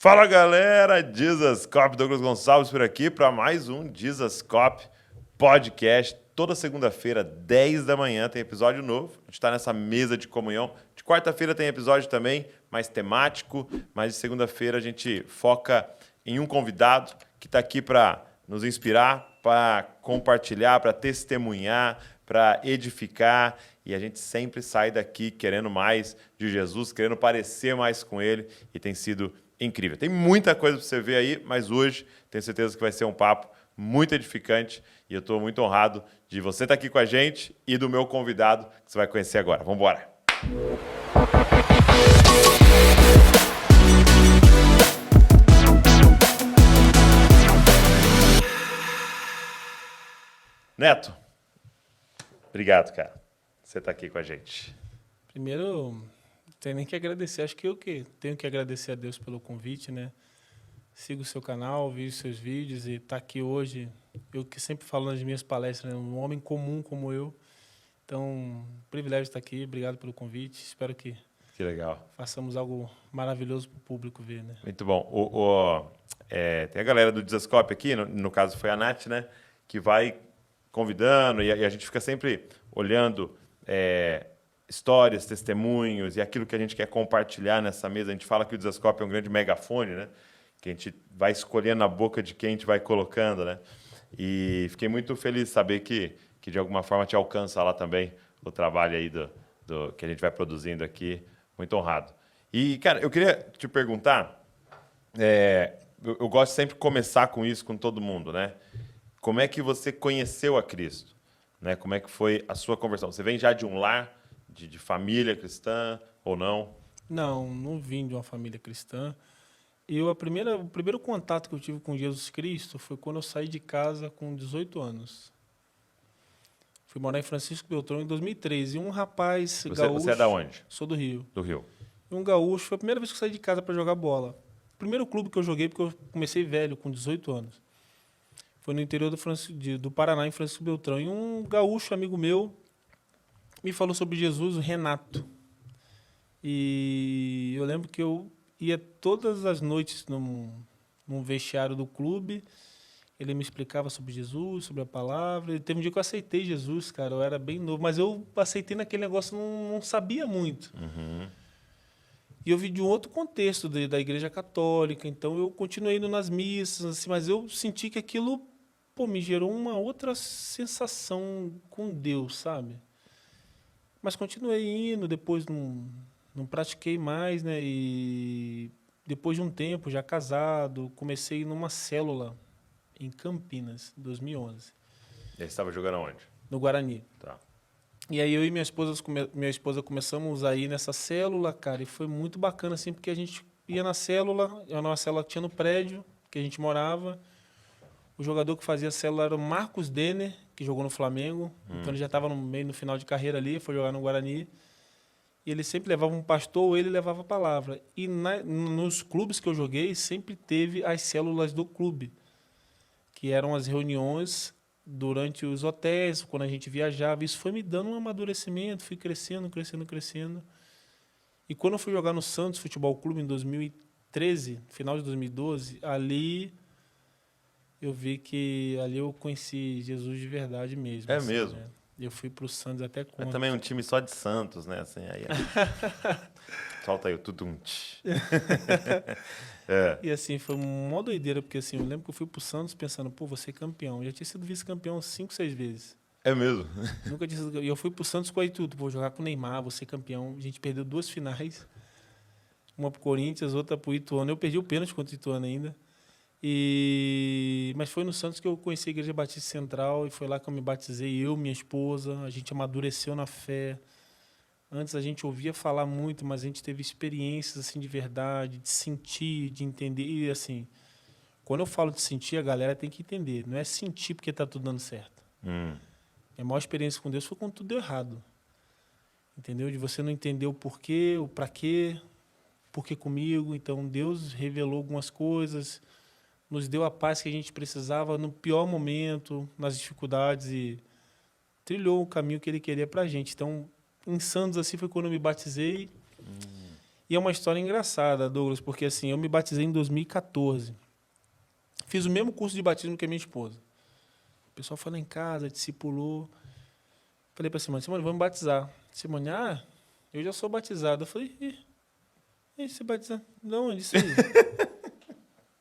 Fala galera, Jesus Cop, Douglas Gonçalves por aqui para mais um Jesus Cop Podcast. Toda segunda-feira, 10 da manhã, tem episódio novo. A gente está nessa mesa de comunhão. De quarta-feira tem episódio também, mais temático. Mas de segunda-feira a gente foca em um convidado que está aqui para nos inspirar, para compartilhar, para testemunhar, para edificar. E a gente sempre sai daqui querendo mais de Jesus, querendo parecer mais com Ele. E tem sido incrível. Tem muita coisa para você ver aí, mas hoje tenho certeza que vai ser um papo muito edificante e eu estou muito honrado de você estar aqui com a gente e do meu convidado que você vai conhecer agora. Vamos embora! Neto, obrigado, cara. Você está aqui com a gente. Primeiro, não tenho nem que agradecer. Acho que eu que tenho que agradecer a Deus pelo convite, né? Sigo o seu canal, vejo seus vídeos e estar aqui hoje. Eu que sempre falo nas minhas palestras, né? Um homem comum como eu. Então, privilégio estar aqui. Obrigado pelo convite. Espero que legal. Façamos algo maravilhoso para o público ver, né? Muito bom. Tem a galera do Desascope aqui, no caso foi a Nath, né? Que vai convidando e a gente fica sempre olhando histórias, testemunhos e aquilo que a gente quer compartilhar nessa mesa. A gente fala que o Desascope é um grande megafone, né? Que a gente vai escolhendo na boca de quem a gente vai colocando, né? E fiquei muito feliz de saber que de alguma forma te alcança lá também o trabalho aí do que a gente vai produzindo aqui. Muito honrado. E, cara, eu queria te perguntar, eu gosto sempre de começar com isso com todo mundo, né? Como é que você conheceu a Cristo? Né? Como é que foi a sua conversão? Você vem já de um lar, de família cristã ou não? Não vim de uma família cristã. O primeiro contato que eu tive com Jesus Cristo foi quando eu saí de casa com 18 anos. Fui morar em Francisco Beltrão em 2013. E um rapaz gaúcho... Você é da onde? Sou do Rio. Do Rio. E um gaúcho, foi a primeira vez que eu saí de casa para jogar bola. O primeiro clube que eu joguei, porque eu comecei velho, com 18 anos. Foi no interior do Paraná, em Francisco Beltrão. E um gaúcho, amigo meu, me falou sobre Jesus, o Renato. E eu lembro que eu ia todas as noites num vestiário do clube. Ele me explicava sobre Jesus, sobre a palavra. E teve um dia que eu aceitei Jesus, cara. Eu era bem novo, mas eu aceitei naquele negócio, não sabia muito. Uhum. E eu vim de um outro contexto da Igreja Católica. Então eu continuei indo nas missas, assim, mas eu senti que aquilo me gerou uma outra sensação com Deus, sabe? Mas continuei indo, depois não pratiquei mais, né? E depois de um tempo, já casado, comecei a ir numa célula em Campinas, em 2011. E aí você estava jogando aonde? No Guarani. Tá. E aí eu e minha esposa começamos a ir nessa célula, cara, e foi muito bacana, assim, porque a gente ia na célula, era uma célula que tinha no prédio, que a gente morava. O jogador que fazia a célula era o Marcos Denner, que jogou no Flamengo. Então ele já estava no final de carreira ali, foi jogar no Guarani. E ele sempre levava um pastor ou ele levava a palavra. E nos clubes que eu joguei, sempre teve as células do clube, que eram as reuniões durante os hotéis, quando a gente viajava. Isso foi me dando um amadurecimento, fui crescendo. E quando eu fui jogar no Santos Futebol Clube em 2013, final de 2012, ali eu vi que ali eu conheci Jesus de verdade mesmo. É assim, mesmo? né? Eu fui pro Santos até quando. É também um time só de Santos, né? Assim, aí, solta aí o tudum. E assim, foi uma doideira, porque assim, eu lembro que eu fui pro Santos pensando, vou ser campeão. Eu já tinha sido vice-campeão 5, 6 vezes. É mesmo? Nunca tinha sido. E eu fui pro Santos com aí tudo. Vou jogar com o Neymar, vou ser campeão. A gente perdeu 2 finais. Uma pro Corinthians, outra pro Ituano. Eu perdi o pênalti contra o Ituano ainda. Mas foi no Santos que eu conheci a Igreja Batista Central e foi lá que eu me batizei, eu, minha esposa. A gente amadureceu na fé. Antes a gente ouvia falar muito, mas a gente teve experiências assim de verdade, de sentir, de entender. E assim, quando eu falo de sentir, a galera tem que entender. Não é sentir porque está tudo dando certo. Minha maior experiência com Deus foi quando tudo deu errado. Entendeu? De você não entender o porquê, o pra quê, por que comigo. Então Deus revelou algumas coisas, nos deu a paz que a gente precisava no pior momento, nas dificuldades, e trilhou o caminho que Ele queria pra gente. Então, em Santos, assim, foi quando eu me batizei. E é uma história engraçada, Douglas, porque assim, eu me batizei em 2014. Fiz o mesmo curso de batismo que a minha esposa. O pessoal foi lá em casa, discipulou. Falei para Simone, vamos batizar. Simone, eu já sou batizado. Eu falei, você batizado? Não, isso aí.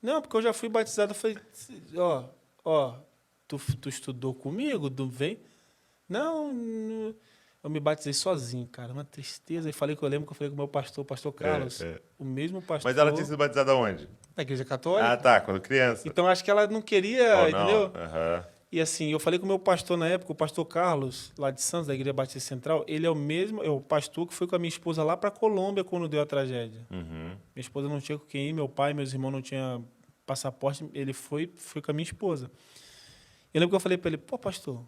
Não, porque eu já fui batizado. Eu falei, tu estudou comigo? Tu vem? Não, eu me batizei sozinho, cara. Uma tristeza. E eu lembro que eu falei com o meu pastor, o pastor Carlos, o mesmo pastor. Mas ela tinha sido batizada onde? Na Igreja Católica. Ah, tá, quando criança. Então acho que ela não queria, Ou não? entendeu? Aham. E assim, eu falei com o meu pastor na época, o pastor Carlos, lá de Santos, da Igreja Batista Central, ele é o pastor que foi com a minha esposa lá para Colômbia quando deu a tragédia. Uhum. Minha esposa não tinha com quem ir, meu pai, meus irmãos não tinham passaporte, ele foi com a minha esposa. Eu lembro que eu falei para ele, pô, pastor,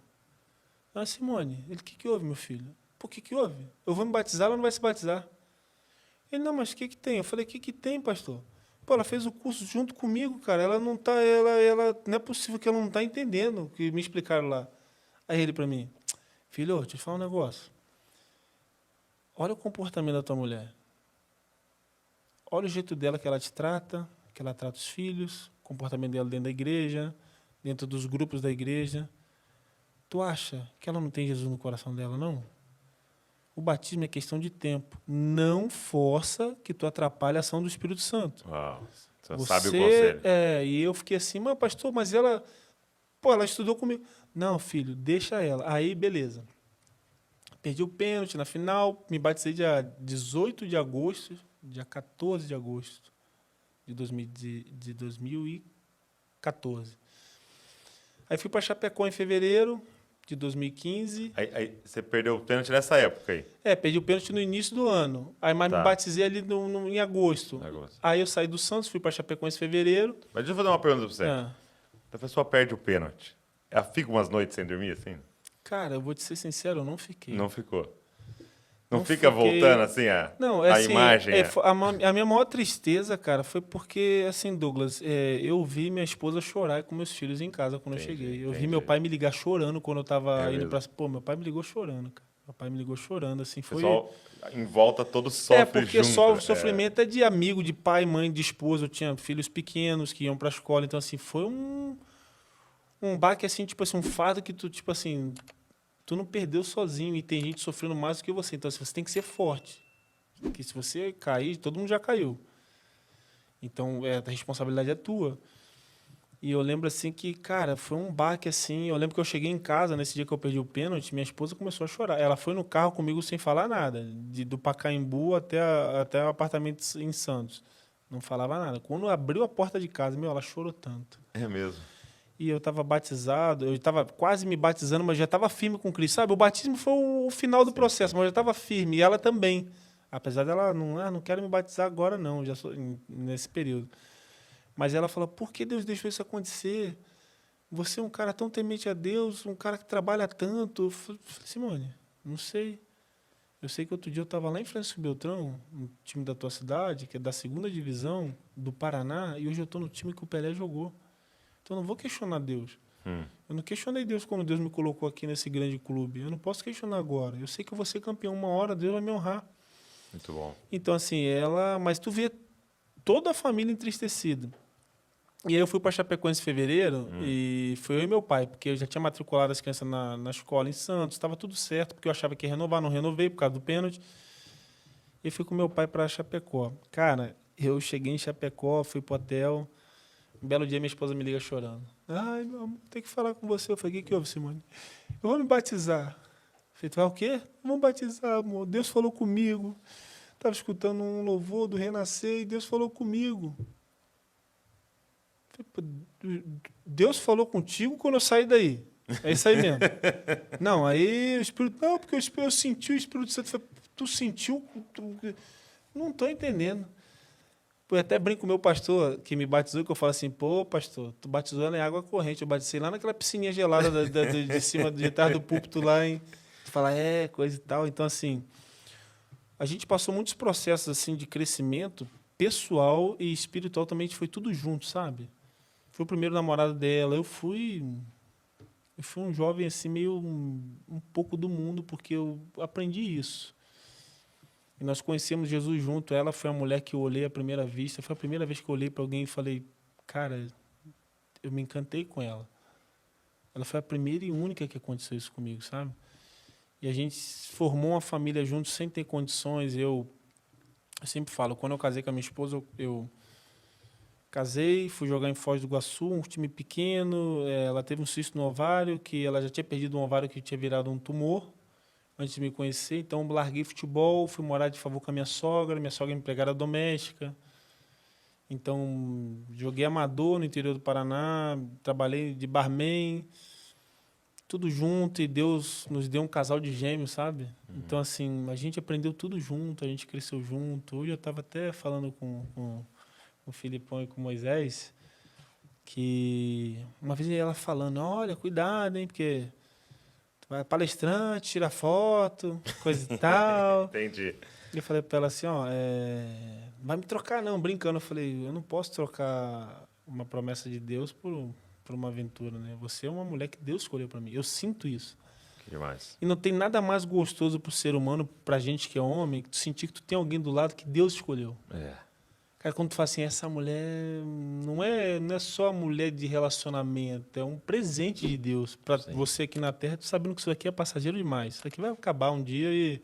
Simone, ele, o que houve, meu filho? Pô, o que houve? Eu vou me batizar, ela não vai se batizar. Ele, não, mas o que tem? Eu falei, o que tem, pastor? Pô, ela fez o curso junto comigo, cara. Ela não tá, ela não é possível que ela não tá entendendo o que me explicaram lá. Aí ele para mim, filho, deixa eu te falar um negócio. Olha o comportamento da tua mulher. Olha o jeito dela que ela te trata, que ela trata os filhos, o comportamento dela dentro da igreja, dentro dos grupos da igreja. Tu acha que ela não tem Jesus no coração dela, não? O batismo é questão de tempo. Não força que tu atrapalhe a ação do Espírito Santo. Uau, você sabe o conselho. E eu fiquei assim, mas pastor, mas ela estudou comigo. Não, filho, deixa ela. Aí, beleza. Perdi o pênalti na final, me batizei dia 18 de agosto, dia 14 de agosto de 2014. Aí fui para Chapecó em fevereiro de 2015. Aí você perdeu o pênalti nessa época aí? Perdi o pênalti no início do ano. Aí me batizei ali em agosto. Aí eu saí do Santos, fui para Chapecoense em fevereiro. Mas deixa eu fazer uma pergunta para você. A pessoa perde o pênalti. Ela fica umas noites sem dormir assim? Cara, eu vou te ser sincero, eu não fiquei. Não ficou? Não fica voltando assim a assim, imagem? A minha maior tristeza, cara, foi porque, assim, Douglas, eu vi minha esposa chorar com meus filhos em casa quando eu cheguei. Eu vi meu pai me ligar chorando quando eu tava indo pra... Pô, meu pai me ligou chorando, cara. Meu pai me ligou chorando, assim, foi... O pessoal em volta todo sofre porque junto. só o sofrimento é de amigo, de pai, mãe, de esposa. Eu tinha filhos pequenos que iam pra escola, então, assim, foi um baque, assim, tipo assim, um fardo que tu, tipo assim... Tu não perdeu sozinho e tem gente sofrendo mais do que você. Então, assim, você tem que ser forte. Porque se você cair, todo mundo já caiu. Então, a responsabilidade é tua. E eu lembro, assim, que, cara, foi um baque, assim. Eu lembro que eu cheguei em casa, nesse dia que eu perdi o pênalti, minha esposa começou a chorar. Ela foi no carro comigo sem falar nada. Do Pacaembu até o apartamento em Santos. Não falava nada. Quando abriu a porta de casa, ela chorou tanto. É mesmo. E eu estava batizado, eu estava quase me batizando, mas já estava firme com Cristo. Sabe, o batismo foi o final do processo, mas eu já estava firme. E ela também. Apesar dela, não quero me batizar agora, não, já sou nesse período. Mas ela falou, por que Deus deixou isso acontecer? Você é um cara tão temente a Deus, um cara que trabalha tanto. Eu falei, Simone, não sei. Eu sei que outro dia eu estava lá em Francisco Beltrão, no time da tua cidade, que é da 2ª divisão do Paraná, e hoje eu estou no time que o Pelé jogou. Então, eu não vou questionar Deus. Eu não questionei Deus quando Deus me colocou aqui nesse grande clube. Eu não posso questionar agora. Eu sei que eu vou ser campeão uma hora, Deus vai me honrar. Muito bom. Então, assim, mas tu vê toda a família entristecida. E aí eu fui para Chapecoense em fevereiro e foi eu e meu pai, porque eu já tinha matriculado as crianças na escola em Santos, estava tudo certo, porque eu achava que ia renovar, não renovei por causa do pênalti. E fui com meu pai para Chapecó. Cara, eu cheguei em Chapecó, fui pro hotel. Um belo dia, minha esposa me liga chorando. Ai, meu amor, tem que falar com você. Eu falei, o que houve, Simone? Eu vou me batizar. Eu falei, tu vai o quê? Vamos batizar, amor. Deus falou comigo. Estava escutando um louvor do Renascer e Deus falou comigo. Eu falei, Deus falou contigo quando eu saí daí. É isso aí mesmo. Não, aí o Espírito... Não, porque eu senti o Espírito Santo. Eu falei, tu sentiu? Não estou entendendo. Eu até brinco com o meu pastor que me batizou, que eu falo assim, pô, pastor, tu batizou ela em água corrente. Eu batizei lá naquela piscininha gelada de cima, de trás do púlpito lá, hein? Tu fala, coisa e tal. Então, assim, a gente passou muitos processos assim de crescimento pessoal e espiritual também, foi tudo junto, sabe? Fui o primeiro namorado dela, eu fui um jovem assim, meio um pouco do mundo, porque eu aprendi isso. E nós conhecemos Jesus junto. Ela foi a mulher que eu olhei à primeira vista. Foi a primeira vez que eu olhei para alguém e falei, cara, eu me encantei com ela. Ela foi a primeira e única que aconteceu isso comigo, sabe? E a gente formou uma família junto sem ter condições. Eu sempre falo, quando eu casei com a minha esposa, eu casei, fui jogar em Foz do Iguaçu, um time pequeno. Ela teve um cisto no ovário, que ela já tinha perdido um ovário que tinha virado um tumor antes de me conhecer. Então, larguei futebol, fui morar de favor com a minha sogra é empregada doméstica. Então, joguei amador no interior do Paraná, trabalhei de barman, tudo junto, e Deus nos deu um casal de gêmeos, sabe? Então, assim, a gente aprendeu tudo junto, a gente cresceu junto. Hoje eu estava até falando com o Filipão e com o Moisés, que uma vez ela falando, olha, cuidado, hein, porque tu vai palestrante, tira foto, coisa e tal. Entendi. E eu falei para ela assim, ó, vai me trocar não, brincando. Eu falei, eu não posso trocar uma promessa de Deus por uma aventura, né? Você é uma mulher que Deus escolheu para mim. Eu sinto isso. Que demais. E não tem nada mais gostoso pro ser humano, pra gente que é homem, que tu sentir que tu tem alguém do lado que Deus escolheu. Cara, quando tu fala assim, essa mulher não é só a mulher de relacionamento, é um presente de Deus para você aqui na Terra, tu sabendo que isso aqui é passageiro demais. Isso aqui vai acabar um dia e...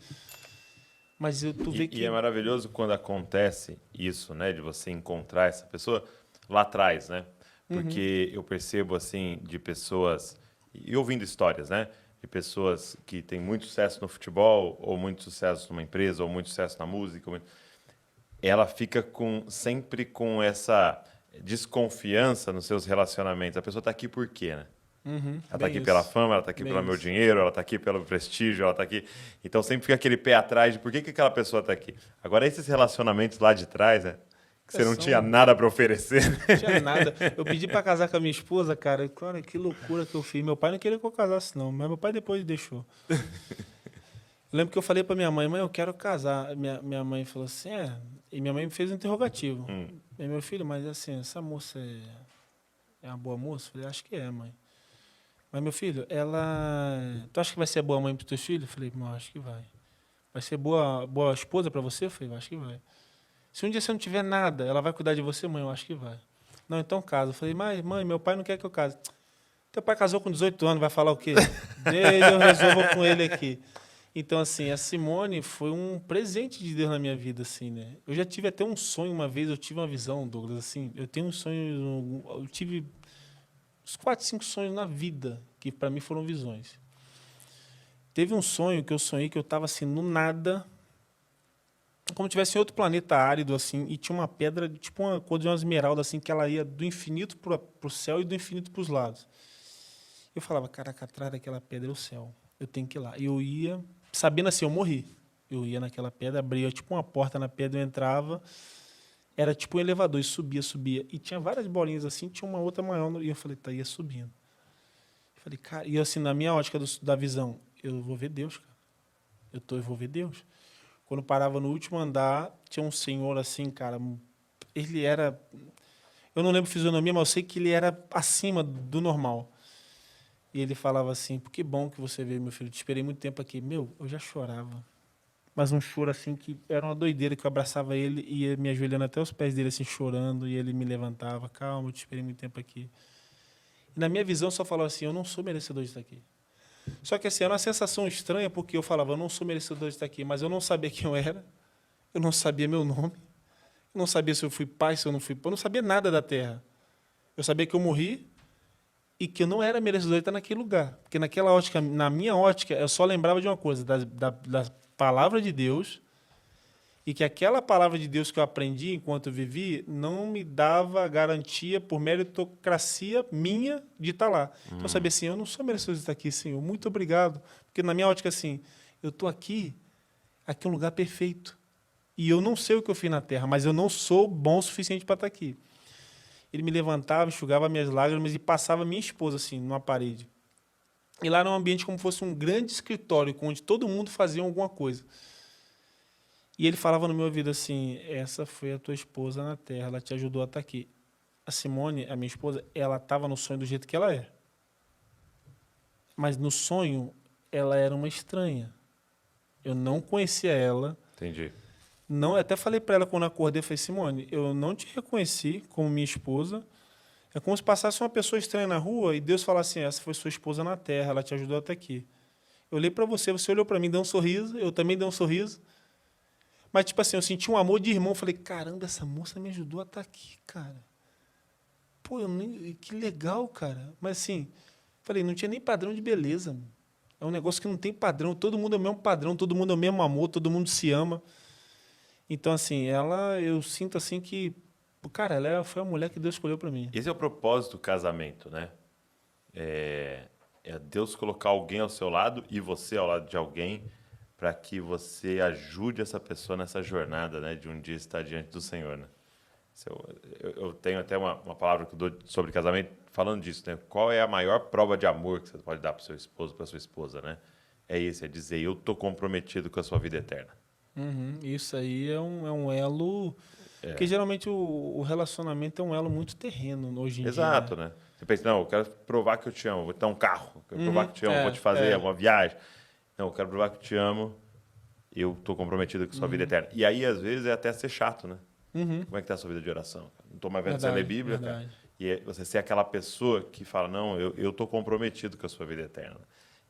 Mas tu vê que... E é maravilhoso quando acontece isso, né? De você encontrar essa pessoa lá atrás, né? Porque eu percebo, assim, de pessoas... E ouvindo histórias, né? De pessoas que têm muito sucesso no futebol, ou muito sucesso numa empresa, ou muito sucesso na música. Ela fica sempre com essa desconfiança nos seus relacionamentos. A pessoa está aqui por quê, né? Ela está aqui pela fama, ela está aqui pelo meu dinheiro, ela está aqui pelo prestígio, ela está aqui... Então sempre fica aquele pé atrás de por que aquela pessoa está aqui. Agora, esses relacionamentos lá de trás, né? Que você não tinha nada para oferecer. Não tinha nada. Eu pedi para casar com a minha esposa, cara. Cara, que loucura que eu fiz. Meu pai não queria que eu casasse, não. Mas meu pai depois deixou. Eu lembro que eu falei para minha mãe, eu quero casar. Minha mãe falou assim, E minha mãe me fez um interrogativo. E meu filho, mas assim, essa moça é uma boa moça? Eu falei, acho que é, mãe. Mas, meu filho, tu acha que vai ser boa mãe para os teus filhos? Eu falei, não, acho que vai. Vai ser boa esposa para você? Eu falei, acho que vai. Se um dia você não tiver nada, ela vai cuidar de você, mãe? Eu acho que vai. Não, então casa. Eu falei, mas, mãe, meu pai não quer que eu case. Teu pai casou com 18 anos, vai falar o quê? Eu resolvo com ele aqui. Então, assim, a Simone foi um presente de Deus na minha vida, assim, né? Eu já tive até um sonho uma vez, eu tive uma visão, Douglas, assim, eu tenho um sonho, eu tive uns 4, 5 sonhos na vida, que para mim foram visões. Teve um sonho que eu sonhei que eu estava assim, no nada, como se tivesse em outro planeta árido, assim, e tinha uma pedra, tipo uma cor de uma esmeralda, assim, que ela ia do infinito para o céu e do infinito para os lados. Eu falava, caraca, atrás daquela pedra é o céu, eu tenho que ir lá. E eu ia, sabendo assim, eu morri. Eu ia naquela pedra, abria tipo uma porta na pedra, eu entrava, era tipo um elevador, e subia. E tinha várias bolinhas assim, tinha uma outra maior, e eu falei, ia subindo. Eu falei, cara, e assim, na minha ótica da visão, eu vou ver Deus, cara. Eu vou ver Deus. Quando parava no último andar, tinha um senhor assim, cara, ele era... Eu não lembro a fisionomia, mas eu sei que ele era acima do normal. E ele falava assim, que bom que você veio, meu filho, te esperei muito tempo aqui. Meu, eu já chorava. Mas um choro assim que era uma doideira, que eu abraçava ele e ia me ajoelhando até os pés dele assim, chorando, e ele me levantava, calma, eu te esperei muito tempo aqui. E na minha visão só falava assim, eu não sou merecedor de estar aqui. Só que assim, era uma sensação estranha, porque eu falava, eu não sou merecedor de estar aqui, mas eu não sabia quem eu era, eu não sabia meu nome, eu não sabia se eu fui pai, se eu não fui pai, eu não sabia nada da terra. Eu sabia que eu morri e que eu não era merecedor de estar naquele lugar. Porque naquela ótica, na minha ótica, eu só lembrava de uma coisa, da palavra de Deus, e que aquela palavra de Deus que eu aprendi enquanto eu vivi não me dava garantia por meritocracia minha de estar lá. Então eu sabia assim, eu não sou merecedor de estar aqui, Senhor, muito obrigado. Porque na minha ótica, assim, eu estou aqui é um lugar perfeito. E eu não sei o que eu fiz na terra, mas eu não sou bom o suficiente para estar aqui. Ele me levantava, enxugava minhas lágrimas e passava minha esposa assim, numa parede. E lá era um ambiente como fosse um grande escritório, onde todo mundo fazia alguma coisa. E ele falava no meu ouvido assim, essa foi a tua esposa na terra, ela te ajudou a estar aqui. A Simone, a minha esposa, ela estava no sonho do jeito que ela é. Mas no sonho, ela era uma estranha. Eu não conhecia ela. Entendi. Não, eu até falei para ela quando eu acordei, eu falei, Simone, eu não te reconheci como minha esposa. É como se passasse uma pessoa estranha na rua e Deus falasse assim, essa foi sua esposa na terra, ela te ajudou até aqui. Eu olhei para você, você olhou para mim, deu um sorriso, eu também dei um sorriso. Mas, tipo assim, eu senti um amor de irmão. Falei, caramba, essa moça me ajudou a estar aqui, cara. Pô, que legal, cara. Mas, assim, falei, não tinha nem padrão de beleza. É um negócio que não tem padrão. Todo mundo é o mesmo padrão, todo mundo é o mesmo amor, todo mundo se ama. Então, assim, eu sinto assim que, cara, foi a mulher que Deus escolheu para mim. Esse é o propósito do casamento, né? É Deus colocar alguém ao seu lado e você ao lado de alguém para que você ajude essa pessoa nessa jornada, né? De um dia estar diante do Senhor, né? Eu tenho até uma palavra que eu dou sobre casamento falando disso, né? Qual é a maior prova de amor que você pode dar para o seu esposo, para sua esposa, né? É isso, é dizer, eu estou comprometido com a sua vida eterna. Uhum, isso aí é um elo... Porque geralmente o relacionamento é um elo muito terreno hoje em dia. Exato, né? Você pensa, não, eu quero provar que eu te amo, vou te dar um carro, eu quero provar que eu te amo, vou te fazer uma viagem. Não, eu quero provar que eu te amo, eu estou comprometido com a sua vida eterna. E aí, às vezes, é até ser chato, né? Como é que tá a sua vida de oração? Não estou mais vendo você ler Bíblia, cara. E você ser aquela pessoa que fala, não, eu estou comprometido com a sua vida eterna.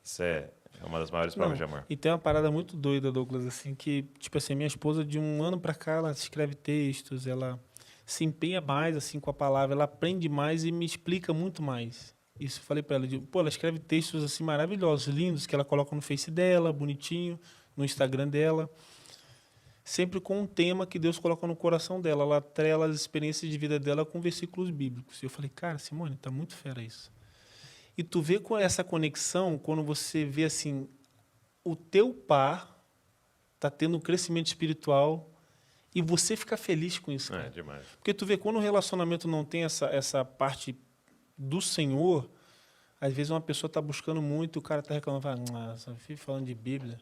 Isso é uma das maiores provas de amor. E tem uma parada muito doida, Douglas, assim, que, tipo assim, minha esposa, de um ano pra cá, ela escreve textos, ela se empenha mais, assim, com a palavra, ela aprende mais e me explica muito mais. Isso eu falei pra ela, ela escreve textos, assim, maravilhosos, lindos, que ela coloca no Face dela, bonitinho, no Instagram dela, sempre com um tema que Deus coloca no coração dela. Ela atrela as experiências de vida dela com versículos bíblicos. E eu falei, cara, Simone, tá muito fera isso. E tu vê com essa conexão, quando você vê assim, o teu par tá tendo um crescimento espiritual e você fica feliz com isso, cara. É demais. Porque tu vê, quando o relacionamento não tem essa parte do Senhor, às vezes uma pessoa tá buscando muito, o cara tá reclamando, fala, só fico falando de Bíblia.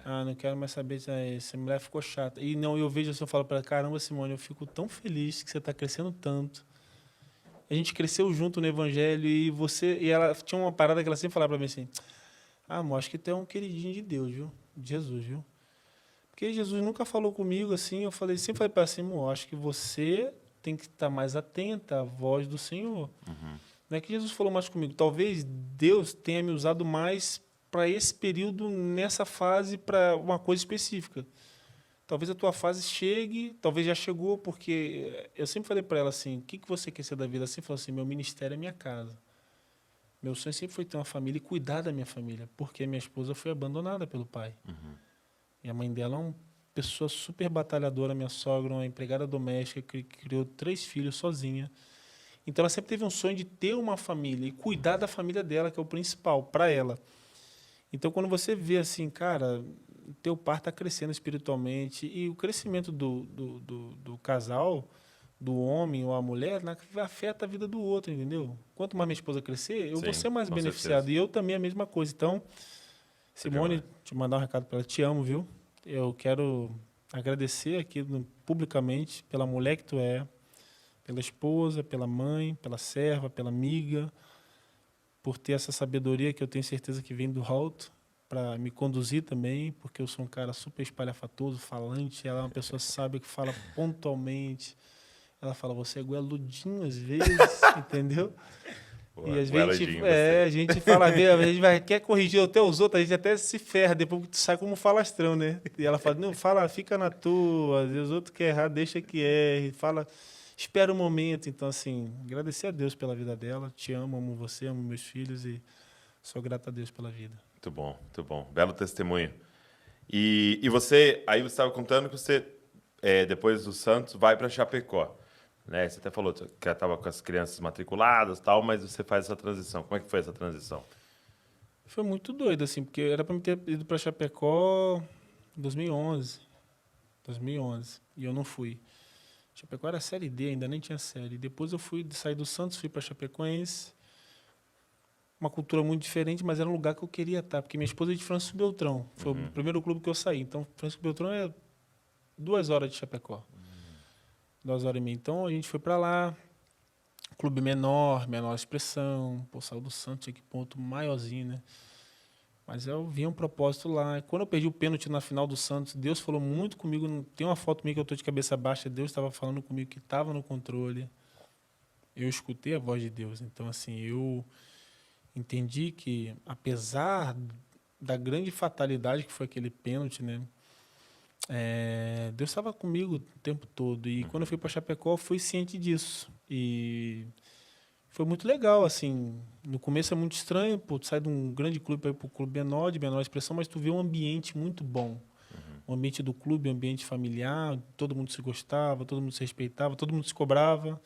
Não quero mais saber, essa mulher ficou chata. E não, eu vejo assim, eu falo para ela, caramba, Simone, eu fico tão feliz que você tá crescendo tanto. A gente cresceu junto no Evangelho e ela tinha uma parada que ela sempre falava para mim assim, amor, acho que tu é um queridinho de Deus, viu? De Jesus, viu? Porque Jesus nunca falou comigo assim, sempre falei para ela assim, amor, acho que você tem que estar mais atenta à voz do Senhor. Não é que Jesus falou mais comigo, talvez Deus tenha me usado mais para esse período, nessa fase, para uma coisa específica. Talvez a tua fase chegue, talvez já chegou, porque eu sempre falei para ela assim, o que você quer ser da vida? Ela sempre falou assim, meu ministério é minha casa. Meu sonho sempre foi ter uma família e cuidar da minha família, porque minha esposa foi abandonada pelo pai. E a mãe dela é uma pessoa super batalhadora, minha sogra, uma empregada doméstica, que criou 3 filhos sozinha. Então ela sempre teve um sonho de ter uma família e cuidar da família dela, que é o principal, para ela. Então quando você vê assim, cara, teu par está crescendo espiritualmente e o crescimento do casal, do homem ou a mulher, afeta a vida do outro, entendeu? Quanto mais minha esposa crescer, eu vou ser mais beneficiado. Certeza. E eu também a mesma coisa. Então, Simone, te mandar um recado para ela. Te amo, viu? Eu quero agradecer aqui publicamente pela mulher que tu é, pela esposa, pela mãe, pela serva, pela amiga, por ter essa sabedoria que eu tenho certeza que vem do alto, para me conduzir também, porque eu sou um cara super espalhafatoso, falante. Ela é uma pessoa sábia que fala pontualmente. Ela fala, você é goeludinho às vezes, entendeu? Pô, e às vezes a gente fala, a gente quer corrigir até os outros, a gente até se ferra depois que tu sai como falastrão, né? E ela fala, não, fala, fica na tua, às vezes os outros querem errar, deixa que erre, fala, espera o momento. Então, assim, agradecer a Deus pela vida dela, te amo você, amo meus filhos e sou grato a Deus pela vida. Muito bom, muito bom. Belo testemunho. E você, aí você estava contando que você, depois do Santos, vai para Chapecó. Né? Você até falou que estava com as crianças matriculadas, tal, mas você faz essa transição. Como é que foi essa transição? Foi muito doido, assim, porque era para me ter ido para Chapecó em 2011. E eu não fui. Chapecó era Série D, ainda nem tinha série. Depois eu saí do Santos, fui para Chapecoense. Uma cultura muito diferente, mas era um lugar que eu queria estar, porque minha esposa é de Francisco Beltrão. Foi o primeiro clube que eu saí. Então, Francisco Beltrão é 2 horas de Chapecó. 2 horas e meia. Então, a gente foi para lá. Clube menor expressão. Pô, saiu do Santos, tinha que ponto maiorzinho, né? Mas eu vi um propósito lá. Quando eu perdi o pênalti na final do Santos, Deus falou muito comigo. Tem uma foto minha que eu estou de cabeça baixa. Deus estava falando comigo que estava no controle. Eu escutei a voz de Deus. Então, assim, eu entendi que, apesar da grande fatalidade que foi aquele pênalti, né? Deus estava comigo o tempo todo. E quando eu fui para Chapecó, eu fui ciente disso. E foi muito legal, assim. No começo é muito estranho, pô, tu sai de um grande clube para ir para um clube menor, de menor expressão, mas tu vê um ambiente muito bom. O ambiente do clube, um ambiente familiar, todo mundo se gostava, todo mundo se respeitava, todo mundo se cobrava.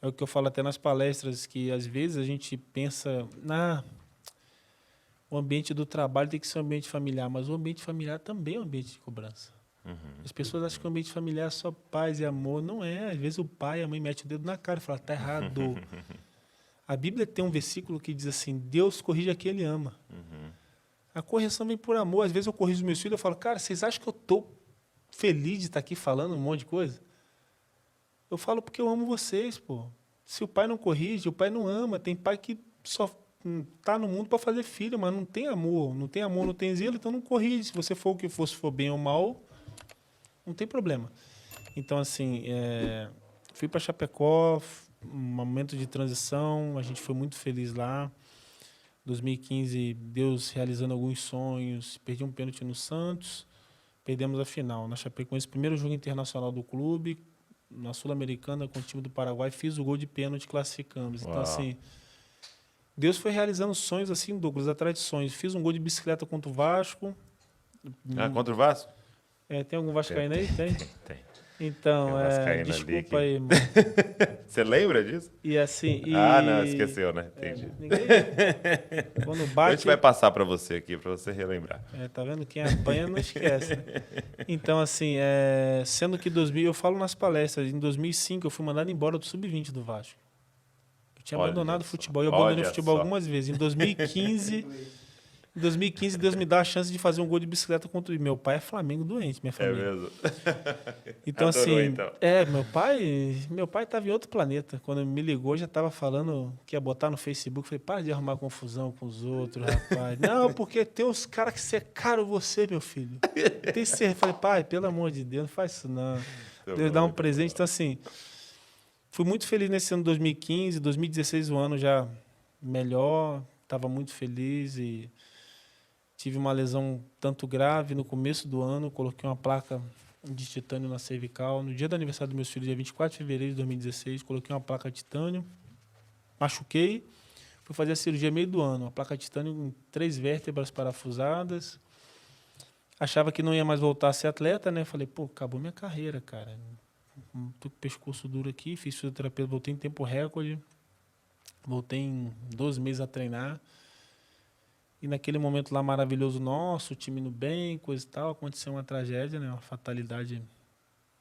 É o que eu falo até nas palestras, que às vezes a gente pensa, o ambiente do trabalho tem que ser um ambiente familiar, mas o ambiente familiar também é um ambiente de cobrança. As pessoas acham que o ambiente familiar é só paz e amor. Não é. Às vezes o pai e a mãe metem o dedo na cara e falam, tá errado. A Bíblia tem um versículo que diz assim, Deus corrige a quem Ele ama. A correção vem por amor. Às vezes eu corrijo meus filhos e falo, cara, vocês acham que eu estou feliz de estar aqui falando um monte de coisa? Eu falo porque eu amo vocês, pô. Se o pai não corrige, o pai não ama. Tem pai que só tá no mundo para fazer filho, mas não tem amor. Não tem amor, não tem zelo, então não corrige. Se você for o que for, se for bem ou mal, não tem problema. Então, assim, fui para Chapecó, um momento de transição, a gente foi muito feliz lá. 2015, Deus realizando alguns sonhos, perdi um pênalti no Santos, perdemos a final. Na Chapecoense, primeiro jogo internacional do clube, na Sul-Americana, com o time do Paraguai, fiz o gol de pênalti, classificamos. Então, assim, Deus foi realizando sonhos assim, Douglas, atrás de sonhos. Fiz um gol de bicicleta contra o Vasco. Contra o Vasco? Tem algum vascaíno aí? Tem. Tem. Então, Tem um vascaíno desculpa ali aí, mano. Você lembra disso? E assim... Não, esqueceu, né? Entendi. Quando A bate... gente vai passar para você aqui, para você relembrar. Tá vendo? Quem apanha não esquece. Né? Então, assim, sendo que eu falo nas palestras, em 2005 eu fui mandado embora do Sub-20 do Vasco. Eu tinha abandonado o futebol. Eu abandonei o futebol algumas vezes. Em 2015... Em 2015, Deus me dá a chance de fazer um gol de bicicleta contra o meu pai é Flamengo doente, minha família. É mesmo? Então, Adorou, assim, então. meu pai estava em outro planeta. Quando me ligou, já estava falando que ia botar no Facebook. Falei, para de arrumar confusão com os outros, rapaz. Não, porque tem uns caras que secaram você, meu filho. Tem certeza. Falei, pai, pelo amor de Deus, não faz isso não. Deus dá um presente. Então, assim, fui muito feliz nesse ano de 2015. 2016, o ano já melhor. Estava muito feliz e... Tive uma lesão tanto grave no começo do ano, coloquei uma placa de titânio na cervical. No dia do aniversário dos meus filhos, dia 24 de fevereiro de 2016, coloquei uma placa de titânio, machuquei, fui fazer a cirurgia meio do ano. Uma placa de titânio com 3 vértebras parafusadas. Achava que não ia mais voltar a ser atleta, né? Falei, pô, acabou minha carreira, cara. Tô com o pescoço duro aqui, fiz fisioterapia, voltei em tempo recorde. Voltei em 12 meses a treinar. E naquele momento lá maravilhoso nosso, o time indo bem, coisa e tal, aconteceu uma tragédia, né? Uma fatalidade,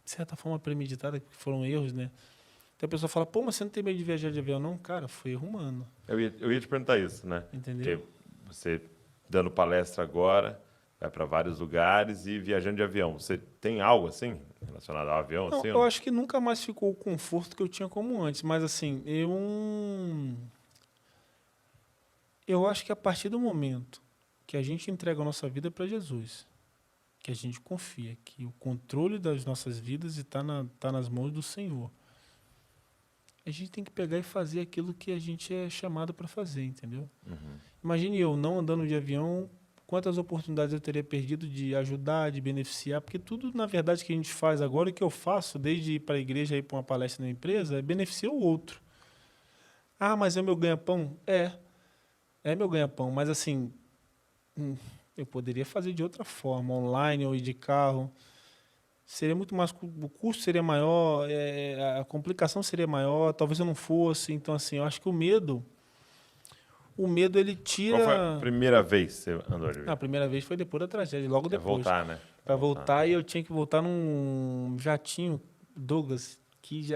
de certa forma, premeditada, que foram erros, né? Então a pessoa fala, pô, mas você não tem medo de viajar de avião? Não, cara, foi erro humano. Eu ia te perguntar isso, né? Entendeu? Porque você dando palestra agora, vai para vários lugares e viajando de avião. Você tem algo assim relacionado ao avião? Não, assim, eu acho que nunca mais ficou o conforto que eu tinha como antes, mas assim, eu acho que a partir do momento que a gente entrega a nossa vida para Jesus, que a gente confia que o controle das nossas vidas está nas mãos do Senhor, a gente tem que pegar e fazer aquilo que a gente é chamado para fazer, entendeu? Imagine eu não andando de avião, quantas oportunidades eu teria perdido de ajudar, de beneficiar, porque tudo, na verdade, que a gente faz agora, o que eu faço, desde ir para a igreja, ir para uma palestra na empresa, é beneficiar o outro. Ah, mas é meu ganha-pão? É meu ganha-pão, mas assim, eu poderia fazer de outra forma, online ou ir de carro. Seria muito mais, o custo seria maior, a complicação seria maior, talvez eu não fosse. Então, assim, eu acho que o medo ele tira... Qual foi a primeira vez que você andou de avião? A primeira vez foi depois da tragédia, logo depois. Voltar, né? Para voltar, e eu tinha que voltar num jatinho, Douglas,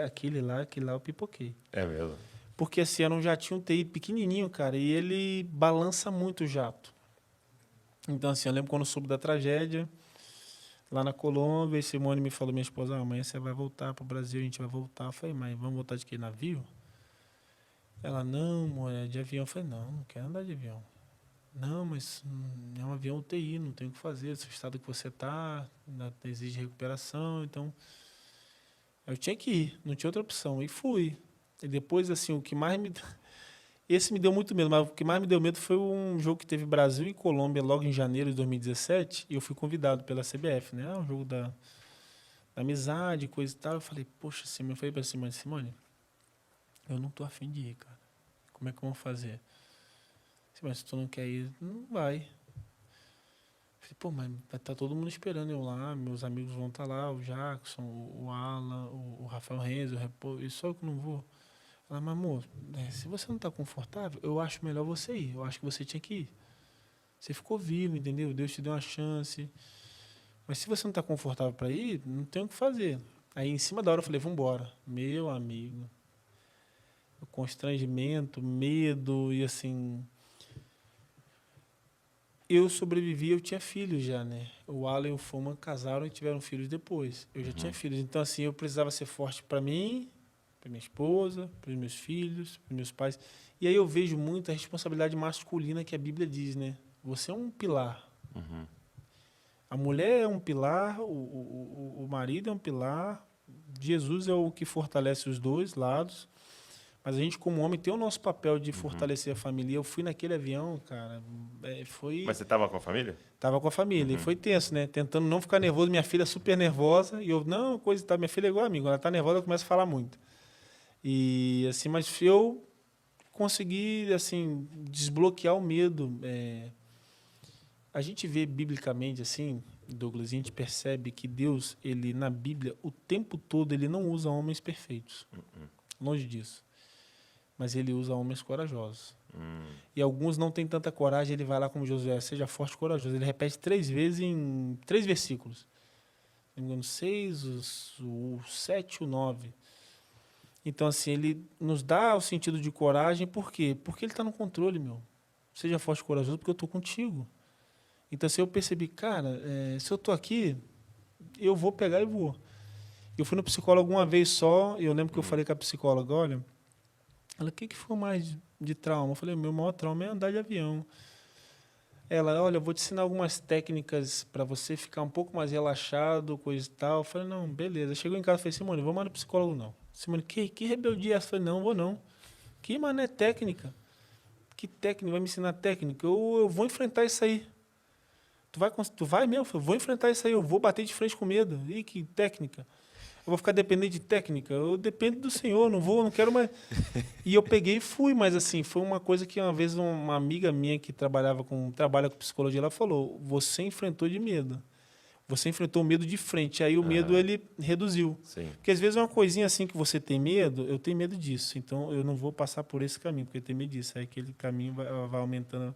aquele lá eu pipoquei. É mesmo? Porque assim, era um jatinho TI pequenininho, cara, e ele balança muito o jato. Então, assim, eu lembro quando eu soube da tragédia, lá na Colômbia, a Simone me falou, minha esposa, amanhã você vai voltar para o Brasil, a gente vai voltar. Eu falei, mas vamos voltar de que, navio? Ela, não, amor, é de avião. Eu falei, não quero andar de avião. Não, mas é um avião UTI, não tem o que fazer. O estado que você está exige recuperação, então eu tinha que ir, não tinha outra opção. E fui. E depois, assim, o que mais me... Esse me deu muito medo, mas o que mais me deu medo foi um jogo que teve Brasil e Colômbia logo em janeiro de 2017, e eu fui convidado pela CBF, né? Um jogo da amizade, coisa e tal. Eu falei, poxa, Simone, eu falei pra Simone, eu não tô afim de ir, cara. Como é que eu vou fazer? Mas se tu não quer ir, não vai. Falei, pô, mas vai estar todo mundo esperando eu lá, meus amigos vão estar lá, o Jackson, o Alan, o Rafael Renzo, e só eu que não vou. Ela, mas amor, se você não está confortável, eu acho melhor você ir. Eu acho que você tinha que ir. Você ficou vivo, entendeu? Deus te deu uma chance. Mas se você não está confortável para ir, não tem o que fazer. Aí, em cima da hora, eu falei, vamos embora. Meu amigo. O constrangimento, medo e assim... Eu sobrevivi, eu tinha filhos já, né? O Alan e o Foman casaram e tiveram filhos depois. Eu já tinha filhos. Então, assim, eu precisava ser forte para mim, para minha esposa, para os meus filhos, para os meus pais. E aí eu vejo muito a responsabilidade masculina que a Bíblia diz, né? Você é um pilar. Uhum. A mulher é um pilar, o marido é um pilar, Jesus é o que fortalece os dois lados. Mas a gente, como homem, tem o nosso papel de fortalecer a família. Eu fui naquele avião, cara, foi... Mas você estava com a família? Tava com a família. E foi tenso, né? Tentando não ficar nervoso. Minha filha super nervosa. E eu, não, coisa e tal. Minha filha é igual amigo. Ela tá nervosa, eu começo a falar muito. E, assim, mas eu consegui, assim, desbloquear o medo. A gente vê biblicamente, assim, Douglas, a gente percebe que Deus, ele, na Bíblia, o tempo todo, ele não usa homens perfeitos. Longe disso. Mas ele usa homens corajosos. E alguns não têm tanta coragem, ele vai lá como Josué, seja forte e corajoso. Ele repete 3 vezes em 3 versículos. Não me engano, 6, o 7 e o 9. Então, assim, ele nos dá o sentido de coragem, por quê? Porque ele está no controle, meu. Seja forte e corajoso, porque eu estou contigo. Então, assim, eu percebi, cara, se eu estou aqui, eu vou pegar e vou. Eu fui no psicólogo uma vez só, e eu lembro que eu falei com a psicóloga, olha, ela, o que foi mais de trauma? Eu falei, meu maior trauma é andar de avião. Ela, olha, eu vou te ensinar algumas técnicas para você ficar um pouco mais relaxado, coisa e tal. Eu falei, não, beleza. Chegou em casa e falei, Simone, vamos lá no psicólogo, não. Simone, que rebeldia é essa? Eu falei, não, vou não. Que mané técnica? Que técnica? Vai me ensinar técnica? Eu vou enfrentar isso aí. Tu vai mesmo? Eu falei, vou enfrentar isso aí, eu vou bater de frente com medo. Ih, que técnica? Eu vou ficar dependente de técnica? Eu dependo do Senhor, não quero mais. E eu peguei e fui, mas assim, foi uma coisa que uma vez uma amiga minha que trabalha com psicologia, ela falou, você enfrentou de medo. Você enfrentou o medo de frente, aí o medo ele reduziu. Sim. Porque às vezes é uma coisinha assim que você tem medo, eu tenho medo disso, então eu não vou passar por esse caminho, porque eu tenho medo disso, aí aquele caminho vai aumentando.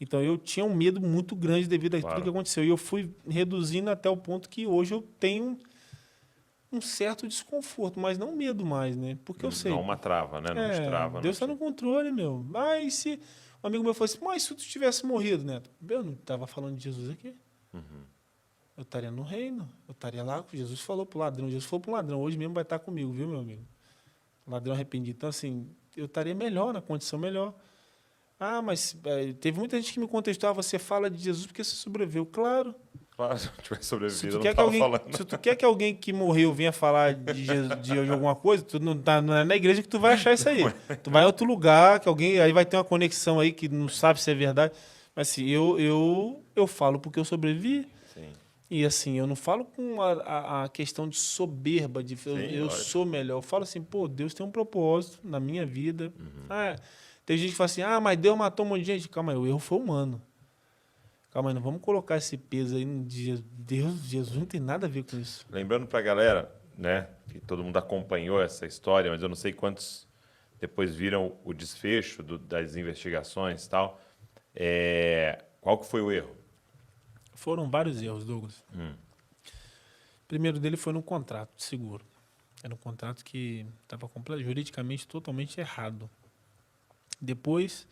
Então eu tinha um medo muito grande devido a tudo que aconteceu, e eu fui reduzindo até o ponto que hoje eu tenho um certo desconforto, mas não medo mais, né? Porque eu sei. Não uma trava, né? Não te trava. Deus está no controle, meu. Mas se um amigo meu falou assim, mas se tu tivesse morrido, Neto? Eu não estava falando de Jesus aqui. Eu estaria no reino. Eu estaria lá. Jesus falou para o ladrão. Jesus falou para o ladrão. Hoje mesmo vai estar comigo, viu, meu amigo? Ladrão arrependido. Então, assim, eu estaria melhor, na condição melhor. Ah, mas teve muita gente que me contestou. Ah, você fala de Jesus porque você sobreviveu. Claro. Claro, se eu tivesse sobrevivido, Se eu não estava falando. Se tu quer que alguém que morreu venha falar de alguma coisa, tu não é na igreja que tu vai achar isso aí. Tu vai em outro lugar, que alguém aí vai ter uma conexão aí que não sabe se é verdade. Mas assim, eu falo porque eu sobrevivi. Sim. E assim, eu não falo com a questão de soberba, de eu sou melhor. Eu falo assim, pô, Deus tem um propósito na minha vida. Tem gente que fala assim, mas Deus matou um monte de gente. Calma aí, o erro foi humano. Calma aí, não vamos colocar esse peso aí de Deus, Jesus não tem nada a ver com isso. Lembrando para a galera, né, que todo mundo acompanhou essa história, mas eu não sei quantos depois viram o desfecho das investigações e tal. Qual que foi o erro? Foram vários erros, Douglas. O primeiro dele foi no contrato de seguro. Era um contrato que estava juridicamente totalmente errado. Depois,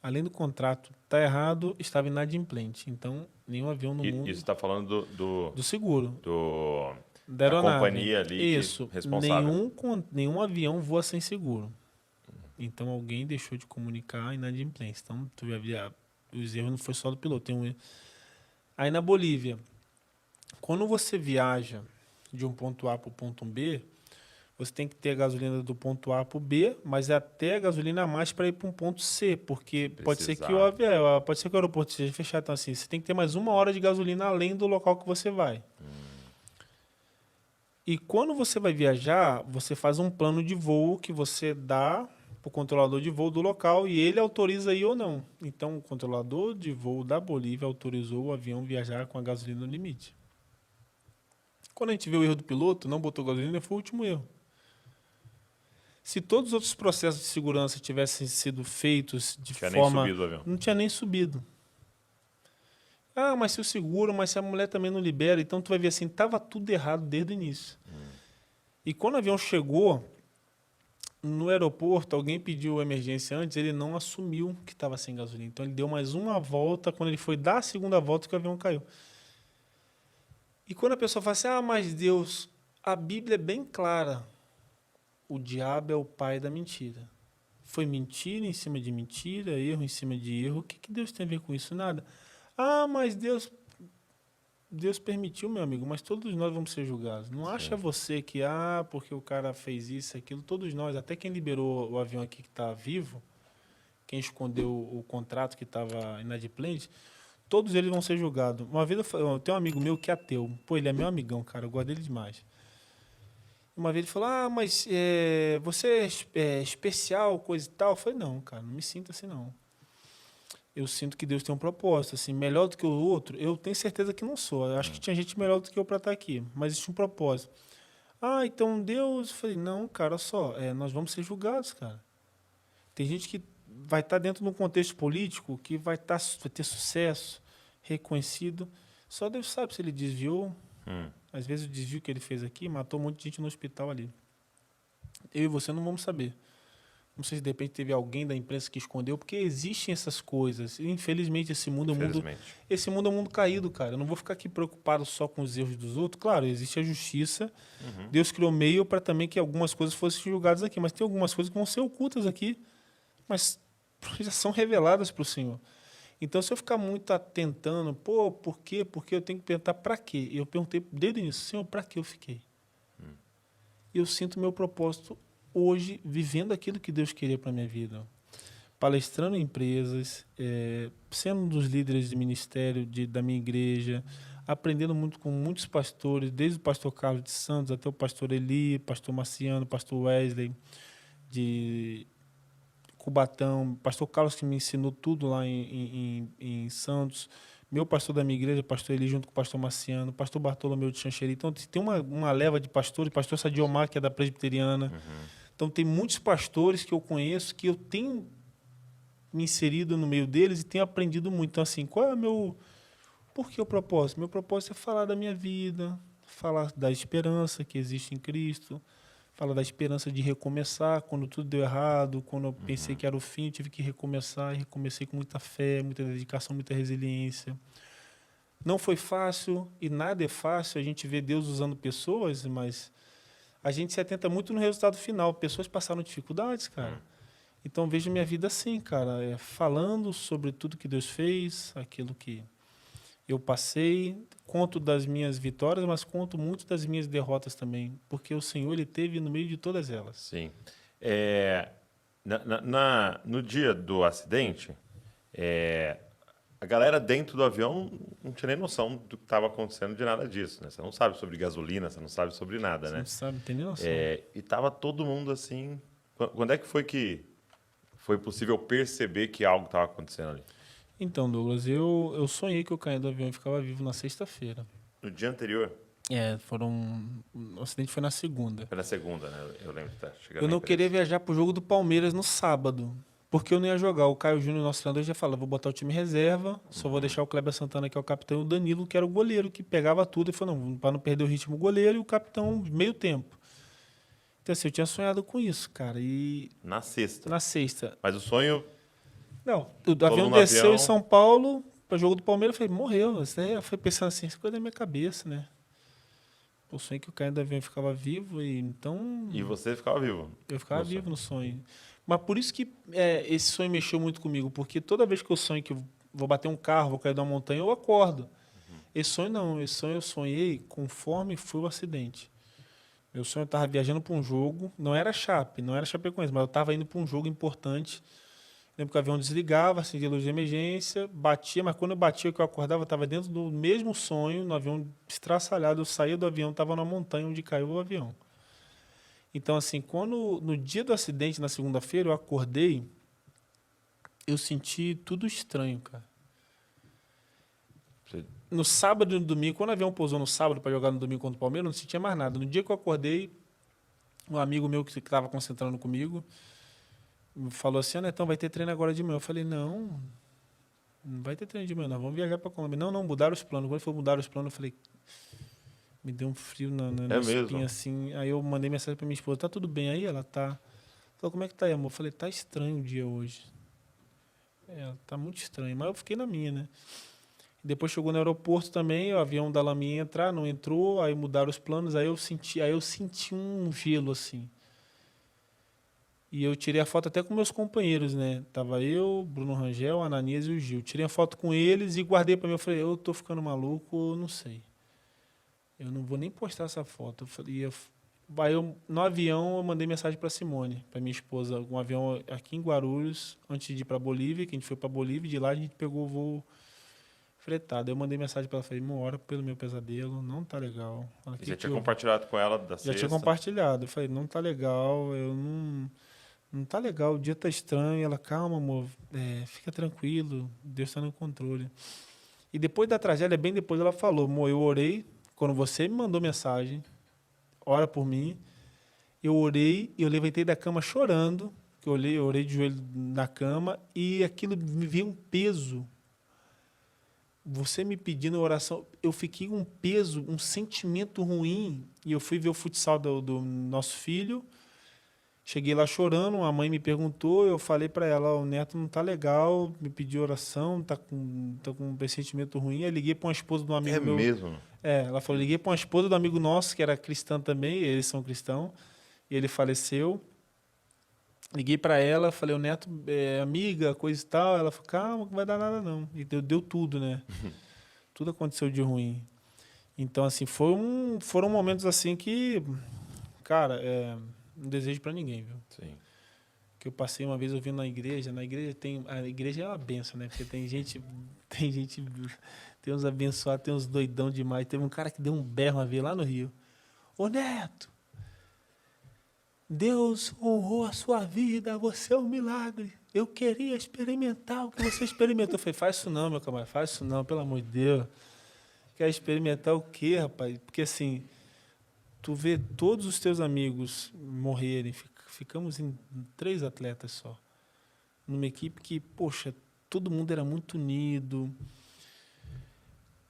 além do contrato estar errado, estava inadimplente. Então, nenhum avião no mundo... Isso está falando do seguro. Da companhia ali Isso. Responsável. Nenhum avião voa sem seguro. Então, alguém deixou de comunicar a inadimplência. Então, tu havia os erros não foi só do piloto, tem um erro. Aí na Bolívia, quando você viaja de um ponto A para o ponto B, você tem que ter a gasolina do ponto A para o B, mas é até a gasolina a mais para ir para um ponto C, porque pode ser que pode ser que o aeroporto esteja fechado. Então, assim, você tem que ter mais 1 hora de gasolina além do local que você vai. E quando você vai viajar, você faz um plano de voo que você dá para o controlador de voo do local e ele autoriza ir ou não. Então, o controlador de voo da Bolívia autorizou o avião viajar com a gasolina no limite. Quando a gente vê o erro do piloto, não botou gasolina, foi o último erro. Se todos os outros processos de segurança tivessem sido feitos de forma... Nem subido o avião. Não tinha nem subido. Ah, mas se o seguro, mas se a mulher também não libera, então tu vai ver assim, estava tudo errado desde o início. E quando o avião chegou no aeroporto, alguém pediu emergência antes, ele não assumiu que estava sem gasolina. Então ele deu mais uma volta, quando ele foi dar a segunda volta que o avião caiu. E quando a pessoa fala assim, ah, mas Deus, a Bíblia é bem clara. O diabo é o pai da mentira. Foi mentira em cima de mentira, erro em cima de erro. O que Deus tem a ver com isso? Nada. Ah, mas Deus permitiu, meu amigo, mas todos nós vamos ser julgados. Não acha você que, porque o cara fez isso, aquilo, todos nós, até quem liberou o avião aqui que está vivo, quem escondeu o contrato que estava inadimplente, todos eles vão ser julgados. Uma vez eu tenho um amigo meu que é ateu. Pô, ele é meu amigão, cara, eu gosto dele demais. Uma vez ele falou, mas você é especial, coisa e tal. Eu falei, não, cara, não me sinto assim, não. Eu sinto que Deus tem um propósito, assim, melhor do que o outro. Eu tenho certeza que não sou. Eu acho que tinha gente melhor do que eu para estar aqui, mas existe um propósito. Então Deus... Eu falei, não, cara, olha só, nós vamos ser julgados, cara. Tem gente que vai estar dentro de um contexto político que vai ter sucesso, reconhecido. Só Deus sabe se ele desviou. Às vezes o desvio que ele fez aqui matou um monte de gente no hospital ali. Eu e você não vamos saber. Não sei se de repente teve alguém da imprensa que escondeu, porque existem essas coisas. Infelizmente, esse mundo é um mundo caído, cara. Eu não vou ficar aqui preocupado só com os erros dos outros. Claro, existe a justiça. Deus criou meio para também que algumas coisas fossem julgadas aqui. Mas tem algumas coisas que vão ser ocultas aqui, mas já são reveladas para o Senhor. Então, se eu ficar muito atentando, por quê? Porque eu tenho que perguntar para quê? Eu perguntei desde o início, Senhor, para que eu fiquei? Eu sinto meu propósito hoje, vivendo aquilo que Deus queria para a minha vida. Palestrando em empresas, sendo um dos líderes de ministério da minha igreja, aprendendo muito com muitos pastores, desde o pastor Carlos de Santos até o pastor Eli, pastor Marciano, pastor Wesley, de Cubatão, pastor Carlos que me ensinou tudo lá em Santos, meu pastor da minha igreja, pastor Eli, junto com o pastor Marciano, pastor Bartolomeu de Xanxerê. Então, tem uma leva de pastores, pastor Sadiomar, que é da presbiteriana. Então, tem muitos pastores que eu conheço, que eu tenho me inserido no meio deles e tenho aprendido muito. Então, assim, qual é o meu... Por que o propósito? Meu propósito é falar da minha vida, falar da esperança que existe em Cristo, fala da esperança de recomeçar quando tudo deu errado, quando eu pensei que era o fim, eu tive que recomeçar, e recomecei com muita fé, muita dedicação, muita resiliência. Não foi fácil, e nada é fácil, a gente vê Deus usando pessoas, mas a gente se atenta muito no resultado final. Pessoas passaram dificuldades, cara. Então, vejo minha vida assim, cara, falando sobre tudo que Deus fez, aquilo que eu passei, conto das minhas vitórias, mas conto muito das minhas derrotas também, porque o Senhor, Ele esteve no meio de todas elas. Sim. No dia do acidente, a galera dentro do avião não tinha nem noção do que estava acontecendo, de nada disso, né? Você não sabe sobre gasolina, você não sabe sobre nada, né? Você não sabe, não tem nem noção. E tava todo mundo assim... Quando é que foi possível perceber que algo estava acontecendo ali? Então, Douglas, eu sonhei que eu caía do avião e ficava vivo na sexta-feira. No dia anterior? O acidente foi na segunda. Foi na segunda, né? Eu lembro de estar chegando. Eu não queria viajar pro jogo do Palmeiras no sábado, porque eu não ia jogar. O Caio Júnior, nosso treinador, já falou, vou botar o time em reserva, só vou deixar o Kleber Santana, que é o capitão, e o Danilo, que era o goleiro, que pegava tudo. Ele falou, não, para não perder o ritmo, o goleiro e o capitão, meio tempo. Então, assim, eu tinha sonhado com isso, cara. E na sexta? Na sexta. Mas o sonho... Não, o avião desceu em São Paulo, para o jogo do Palmeiras, eu falei, morreu. Eu fui pensando assim, isso é coisa da minha cabeça, né? Eu sonhei que o cara do avião ficava vivo, e então... E você ficava vivo? Eu ficava vivo no sonho. Mas por isso que esse sonho mexeu muito comigo, porque toda vez que eu sonho que vou bater um carro, vou cair de uma montanha, eu acordo. Esse sonho não, esse sonho eu sonhei conforme foi o acidente. Meu sonho, eu estava viajando para um jogo, não era Chapecoense, mas eu estava indo para um jogo importante. Lembro que o avião desligava, acendia a luz de emergência, batia, mas quando eu batia, que eu acordava, eu estava dentro do mesmo sonho, no avião estraçalhado, eu saía do avião, estava na montanha onde caiu o avião. Então, assim, quando no dia do acidente, na segunda-feira, eu acordei, eu senti tudo estranho, cara. Você- No sábado e no domingo, quando o avião pousou no sábado para jogar no domingo contra o Palmeiras, eu não sentia mais nada. No dia que eu acordei, um amigo meu que estava concentrando comigo me falou assim: Netão, vai ter treino agora de manhã. Eu falei: não vai ter treino de manhã, nós vamos viajar para a Colômbia. Não, mudaram os planos. Quando foi mudar os planos, eu falei: me deu um frio na É espinha mesmo? assim. Aí eu mandei mensagem para minha esposa: tá tudo bem aí? Ela tá. Falou: como é que tá aí, amor? Eu falei: tá estranho o dia hoje. Tá muito estranho. Mas eu fiquei na minha, né? Depois chegou no aeroporto também, o avião da Laminha ia entrar, não entrou, aí mudaram os planos, aí eu senti um gelo assim. E eu tirei a foto até com meus companheiros, né? Tava eu, Bruno Rangel, Ananias e o Gil. Tirei a foto com eles e guardei para mim. Eu falei: eu tô ficando maluco, eu não sei. Eu não vou nem postar essa foto. Eu falei, no avião eu mandei mensagem para Simone, para minha esposa, um avião aqui em Guarulhos, antes de ir para Bolívia, que a gente foi para Bolívia, e de lá a gente pegou o voo fretado. Eu mandei mensagem para ela, falei: ora pelo meu pesadelo, não tá legal. Ela, E que você que tinha houve? compartilhado com ela da Já tinha sexta? compartilhado. Eu falei: não tá legal, eu não tá legal, o dia tá estranho. Ela: calma, amor, fica tranquilo, Deus está no controle. E depois da tragédia, bem depois, ela falou: amor, eu orei, quando você me mandou mensagem, ora por mim, eu orei, eu levantei da cama chorando, que eu orei de joelho na cama, e aquilo me veio um peso. Você me pedindo oração, eu fiquei com um peso, um sentimento ruim, e eu fui ver o futsal do nosso filho. Cheguei lá chorando, a mãe me perguntou, eu falei para ela: ó, o neto não tá legal, me pediu oração, tá com um pressentimento ruim. Aí liguei para uma esposa de um É amigo meu. mesmo? Ela falou: liguei para uma esposa do amigo nosso, que era cristã também, eles são cristãos, e ele faleceu. Liguei para ela, falei: o neto é amiga, coisa e tal. Ela falou: calma, não vai dar nada não. E deu tudo, né? Tudo aconteceu de ruim. Então, assim, foram momentos assim que, cara, não desejo para ninguém, viu? Sim. Que eu passei uma vez ouvindo na igreja. Na igreja a igreja é uma benção, né? Porque tem uns abençoados, tem uns doidão demais. Teve um cara que deu um berro uma vez lá no Rio: ô Neto, Deus honrou a sua vida, você é um milagre. Eu queria experimentar o que você experimentou. Eu falei: faz isso não, meu camarada, faz isso não, pelo amor de Deus. Quer experimentar o quê, rapaz? Porque assim, tu vê todos os teus amigos morrerem, ficamos em 3 atletas só. Numa equipe que, poxa, todo mundo era muito unido.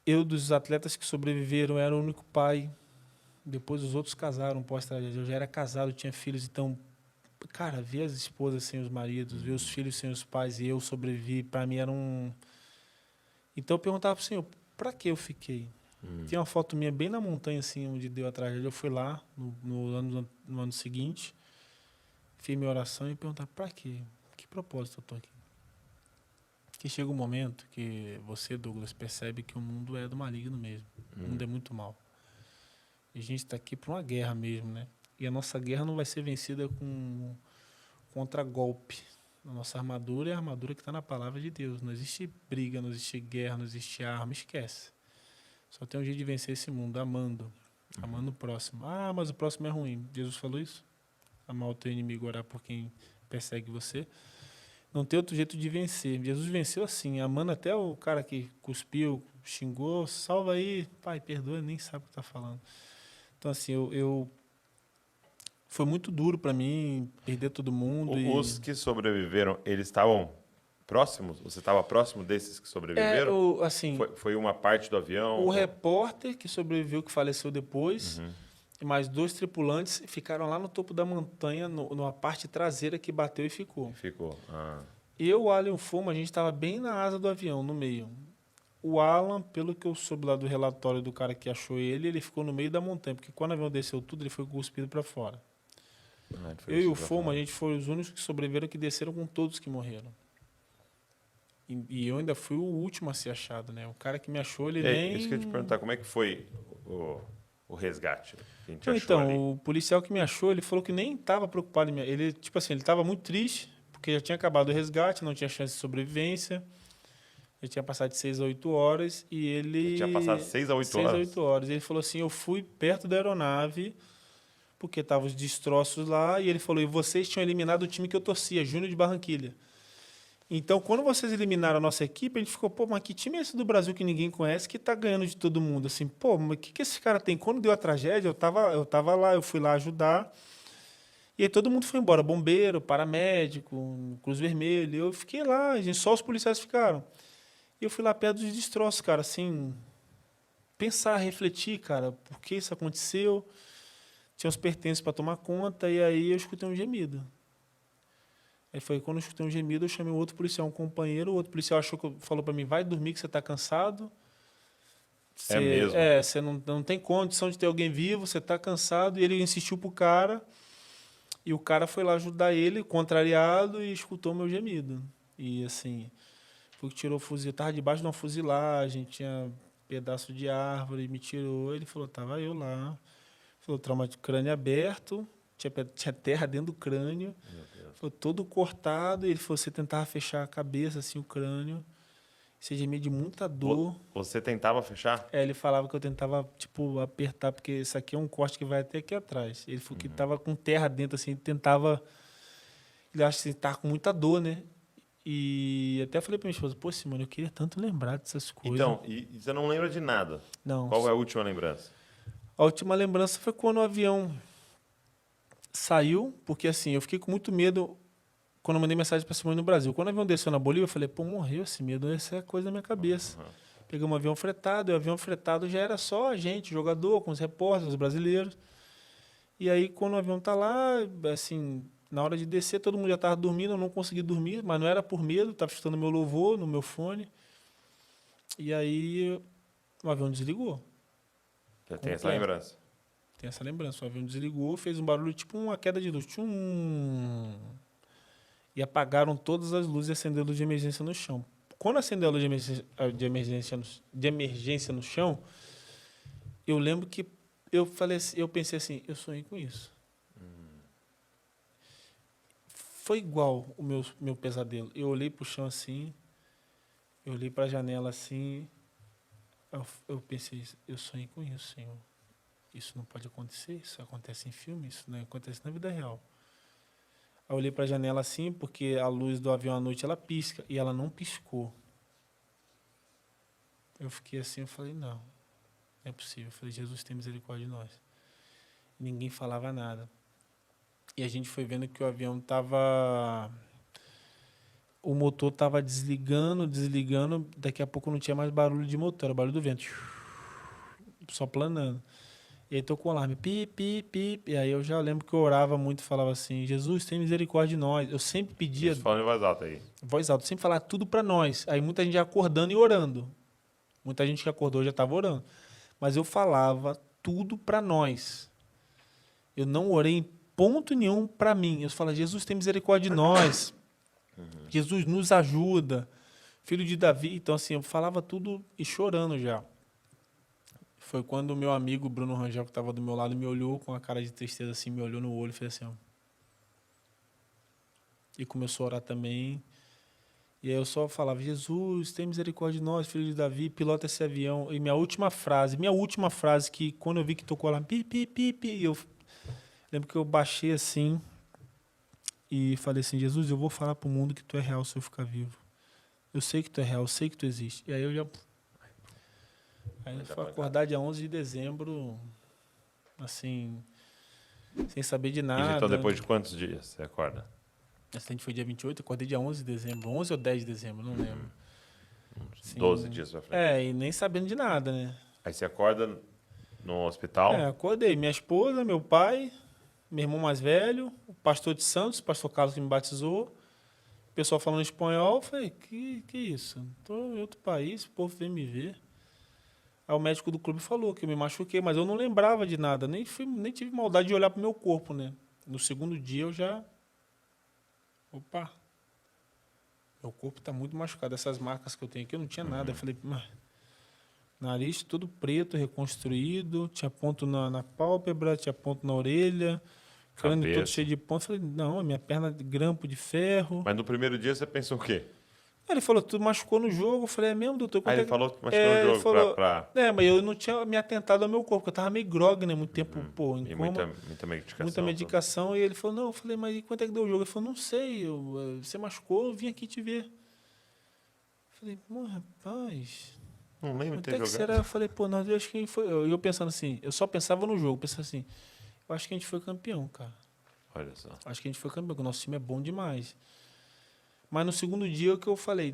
Eu, dos atletas que sobreviveram, era o único pai. Depois os outros casaram pós-tragédia. Eu já era casado, tinha filhos, então, cara, ver as esposas sem os maridos, ver os filhos sem os pais e eu sobrevivi, para mim era um. Então eu perguntava pro Senhor: para que eu fiquei? Tinha uma foto minha bem na montanha, assim, onde deu a tragédia. Eu fui lá no ano seguinte, fiz minha oração e perguntava: para quê? Que propósito eu estou aqui? Que chega um momento que você, Douglas, percebe que o mundo é do maligno mesmo. O mundo é muito mal. E a gente está aqui para uma guerra mesmo, né? E a nossa guerra não vai ser vencida com contra-golpe. A nossa armadura é a armadura que está na palavra de Deus. Não existe briga, não existe guerra, não existe arma. Esquece. Só tem um jeito de vencer esse mundo, amando. Amando o próximo. Ah, mas o próximo é ruim. Jesus falou isso? Amar o teu inimigo, orar por quem persegue você. Não tem outro jeito de vencer. Jesus venceu assim, amando até o cara que cuspiu, xingou: salva aí, pai, perdoa, nem sabe o que está falando. Então, assim, foi muito duro para mim perder todo mundo. Os que sobreviveram, eles estavam próximos? Você estava próximo desses que sobreviveram? Assim, Foi uma parte do avião? o repórter que sobreviveu, que faleceu depois, e mais 2 tripulantes ficaram lá no topo da montanha, numa parte traseira que bateu e ficou. Ficou. Ah. Eu, o Alan e o Foma, a gente estava bem na asa do avião, no meio. O Alan, pelo que eu soube lá do relatório do cara que achou ele ficou no meio da montanha, porque quando o avião desceu tudo, ele foi cuspido para fora. Eu e o Foma, a gente foi os únicos que sobreviveram, que desceram com todos que morreram. E eu ainda fui o último a ser achado, né? O cara que me achou, ele É, nem... isso que eu ia te perguntar, como é que foi o resgate? Quem te Não, achou ali? então, o policial que me achou, ele falou que nem estava preocupado em mim. Ele, tipo assim, ele estava muito triste, porque já tinha acabado o resgate, não tinha chance de sobrevivência. Ele tinha passado de 6 a 8 horas e ele... Tinha passado 6 a 8 6 a horas? 8 horas. Ele falou assim, eu fui perto da aeronave, porque estavam os destroços lá, e ele falou, e vocês tinham eliminado o time que eu torcia, Júnior de Barranquilha. Então, quando vocês eliminaram a nossa equipe, a gente ficou, pô, mas que time é esse do Brasil que ninguém conhece, que tá ganhando de todo mundo? Assim, pô, mas o que esse cara tem? Quando deu a tragédia, eu tava lá, eu fui lá ajudar, e aí todo mundo foi embora, bombeiro, paramédico, Cruz Vermelha, eu fiquei lá, a gente, só os policiais ficaram. E eu fui lá perto dos destroços, cara, assim, pensar, refletir, cara, por que isso aconteceu? Tinha os pertences para tomar conta, e aí eu escutei um gemido. Aí foi quando eu escutei um gemido, eu chamei um outro policial, um companheiro, o outro policial falou para mim, vai dormir que você está cansado. É mesmo? Você não tem condição de ter alguém vivo, você está cansado. E ele insistiu pro cara, e o cara foi lá ajudar ele, contrariado, e escutou meu gemido. E assim, foi que tirou o fuzil, estava debaixo de uma fuzilagem, tinha pedaço de árvore, me tirou. Ele falou, tava eu lá. Falou, trauma de crânio aberto, tinha terra dentro do crânio. Foi todo cortado, e ele falou, você tentava fechar a cabeça, assim, o crânio. Você gemia de muita dor. Você tentava fechar? Ele falava que eu tentava, tipo, apertar, porque isso aqui é um corte que vai até aqui atrás. Ele falou que tava com terra dentro, assim, ele tentava... Ele acha que ele tava com muita dor, né? E até falei pra minha esposa, pô, Simone, eu queria tanto lembrar dessas coisas. Então, e você não lembra de nada? Não. Qual é a última lembrança? A última lembrança foi quando o avião saiu, porque assim, eu fiquei com muito medo quando eu mandei mensagem para Simone no Brasil. Quando o avião desceu na Bolívia, eu falei, pô, morreu esse medo, essa é coisa da minha cabeça. Uhum. Pegamos um avião fretado, e o avião fretado já era só a gente, jogador, com os repórteres, os brasileiros. E aí, quando o avião tá lá, assim, na hora de descer, todo mundo já estava dormindo, eu não consegui dormir, mas não era por medo, estava escutando meu louvor no meu fone. E aí, o avião desligou. Já tem essa lembrança? Tem essa lembrança. O avião desligou, fez um barulho tipo uma queda de luz. Tchum! E apagaram todas as luzes e acendeu a luz de emergência no chão. Quando acendeu a luz de emergência no chão, eu lembro que eu falei assim, eu pensei assim, eu sonhei com isso. Foi igual o meu pesadelo. Eu olhei para o chão assim, eu olhei para a janela assim, eu pensei, eu sonhei com isso, Senhor. Isso não pode acontecer, isso acontece em filme, isso não acontece na vida real. Aí eu olhei para a janela assim, porque a luz do avião à noite ela pisca, e ela não piscou. Eu fiquei assim, eu falei, não é possível. Eu falei, Jesus, tem misericórdia de nós. E ninguém falava nada. E a gente foi vendo que o avião estava... O motor estava desligando, daqui a pouco não tinha mais barulho de motor, era barulho do vento. Só planando. E aí tocou o alarme, pi, pi, pi. E aí eu já lembro que eu orava muito e falava assim, Jesus, tem misericórdia de nós. Eu sempre pedia... Isso falando em voz alta aí. Voz alta, sempre falar tudo para nós. Aí muita gente já acordando e orando. Muita gente que acordou já estava orando. Mas eu falava tudo para nós. Eu não orei em ponto nenhum para mim. Eu falava, Jesus, tem misericórdia de nós. Jesus, nos ajuda. Filho de Davi. Então, assim, eu falava tudo e chorando já. Foi quando o meu amigo Bruno Rangel, que estava do meu lado, me olhou com a cara de tristeza, assim, me olhou no olho e fez assim, ó. E começou a orar também. E aí eu só falava, Jesus, tem misericórdia de nós, filho de Davi, pilota esse avião. E minha última frase, que quando eu vi que tocou lá, pi, pi, pi, pi, eu lembro que eu baixei assim e falei assim, Jesus, eu vou falar pro mundo que tu é real se eu ficar vivo. Eu sei que tu é real, eu sei que tu existe. E aí eu já... Aí foi acordar dia 11 de dezembro, assim, sem saber de nada. Então, depois de quantos dias você acorda? O acidente foi dia 28, eu acordei dia 11 de dezembro. 11 ou 10 de dezembro, não lembro. Uns 12 dias pra frente. E nem sabendo de nada, né? Aí você acorda no hospital? Acordei. Minha esposa, meu pai, meu irmão mais velho, o pastor de Santos, o pastor Carlos que me batizou, o pessoal falando espanhol. Eu falei, que isso? Estou em outro país, o povo vem me ver. Aí o médico do clube falou que eu me machuquei, mas eu não lembrava de nada, nem tive maldade de olhar pro meu corpo, né? No segundo dia eu já... Opa! meu corpo está muito machucado. Essas marcas que eu tenho aqui, eu não tinha nada. Eu falei, mas nariz todo preto, reconstruído, tinha ponto na pálpebra, tinha ponto na orelha, crânio todo Cabeça. cheio de ponto. Eu falei, não, a minha perna de grampo de ferro. Mas no primeiro dia você pensou o quê? Aí ele falou, tu machucou no jogo. Eu falei, é mesmo, doutor? Aí Quanto ele é que... falou que machucou no Ele jogo falou, pra... mas eu não tinha me atentado ao meu corpo, porque eu tava meio grogue, né? Muito tempo, pô, em E coma. muita medicação. Muita medicação. E ele falou, não. Eu falei, mas e quanto é que deu o jogo? Ele falou, não sei. Você machucou, eu vim aqui te ver. Eu falei, pô, rapaz... Não lembro de ter Até que jogado. será? Eu falei, pô, nós acho que foi. Eu pensando assim, eu só pensava no jogo, pensava assim, eu acho que a gente foi campeão, cara. Olha só. Acho que a gente foi campeão, porque o nosso time é bom demais. Mas no segundo dia o que eu falei,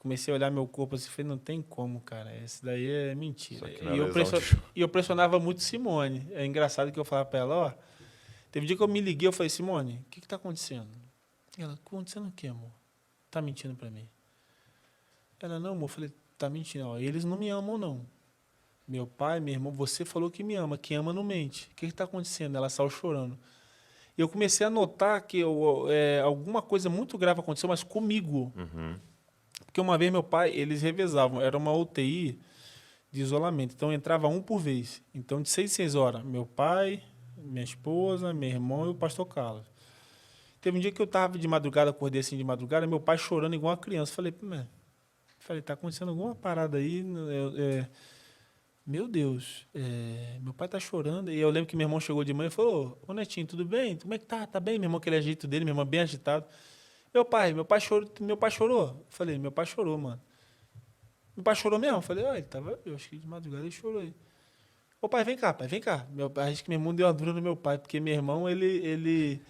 comecei a olhar meu corpo assim, falei, não tem como, cara. Esse daí é mentira. Isso aqui não é lesão de jogo. E eu pressionava muito Simone. É engraçado que eu falava pra ela, ó. Teve um dia que eu me liguei, eu falei, Simone, o que tá acontecendo? Ela, acontecendo o quê, amor? Tá mentindo pra mim? Ela, não, amor, eu falei, tá mentindo, ó. Eles não me amam, não. Meu pai, meu irmão, você falou que me ama, quem ama não mente. O que está acontecendo? Ela saiu chorando. E eu comecei a notar que alguma coisa muito grave aconteceu, mas comigo. Porque uma vez meu pai, eles revezavam, era uma UTI de isolamento. Então entrava um por vez. Então de 6 em 6 horas, meu pai, minha esposa, meu irmão e o pastor Carlos. Teve um dia que eu estava de madrugada, acordei assim de madrugada, meu pai chorando igual uma criança. Falei, tá acontecendo alguma parada aí. Meu Deus, meu pai tá chorando. E eu lembro que meu irmão chegou de manhã e falou, ô Netinho, tudo bem? Como é que tá? Tá bem? Meu irmão, aquele ajeito dele, meu irmão bem agitado. Meu pai chorou. Eu falei, meu pai chorou, mano. Meu pai chorou mesmo? Eu falei, ele tava, eu acho que de madrugada ele chorou aí. Ô pai, vem cá, pai, vem cá. Acho que meu irmão deu uma dura no meu pai, porque meu irmão, ele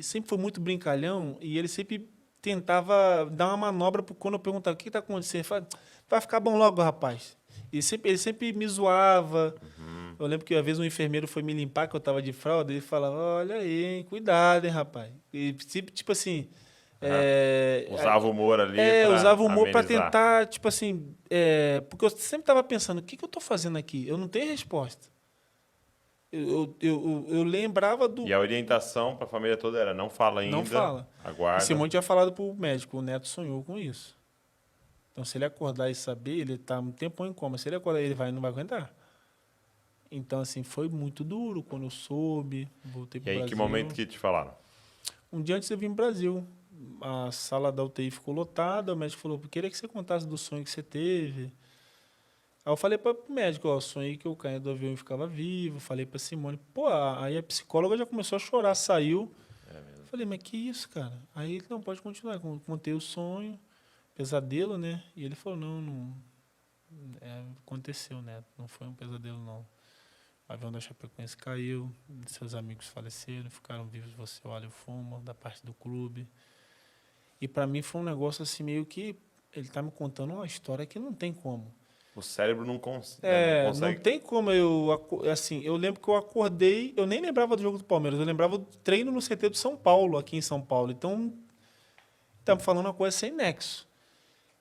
sempre foi muito brincalhão e ele sempre tentava dar uma manobra quando eu perguntava o que está acontecendo. Ele falava, vai ficar bom logo, rapaz. Ele sempre me zoava. Eu lembro que uma vez um enfermeiro foi me limpar, que eu estava de fralda, e ele falava, olha aí, hein, cuidado, hein, rapaz. E tipo assim... Usava o humor ali usava o humor para amenizar. tentar, tipo assim... porque eu sempre estava pensando, o que eu estou fazendo aqui? Eu não tenho resposta. Eu lembrava do... E a orientação para a família toda era, não fala ainda, Não fala. aguarda. E Simone tinha falado pro médico, o neto sonhou com isso. Então, se ele acordar e saber, ele está um tempão em coma. Se ele acordar, ele não vai aguentar. Então, assim, foi muito duro quando eu soube, voltei E pro aí, Brasil. que momento que te falaram? Um dia antes eu vim pro Brasil. A sala da UTI ficou lotada, o médico falou, queria que você contasse do sonho que você teve. Aí eu falei para o médico, sonhei que eu caía do avião e ficava vivo. Falei para Simone. Aí a psicóloga já começou a chorar, saiu. Falei, mas que isso, cara? Aí ele, não, pode continuar. Contei o sonho, pesadelo, né? E ele falou, não aconteceu, né? Não foi um pesadelo, não. O avião da Chapecoense caiu, seus amigos faleceram, ficaram vivos, você olha o fumo da parte do clube. E para mim foi um negócio assim, meio que ele tá me contando uma história que não tem como. O cérebro não consegue. Não tem como eu lembro que eu acordei, eu nem lembrava do jogo do Palmeiras, eu lembrava do treino no CT do São Paulo, aqui em São Paulo. Então, estamos falando uma coisa sem nexo.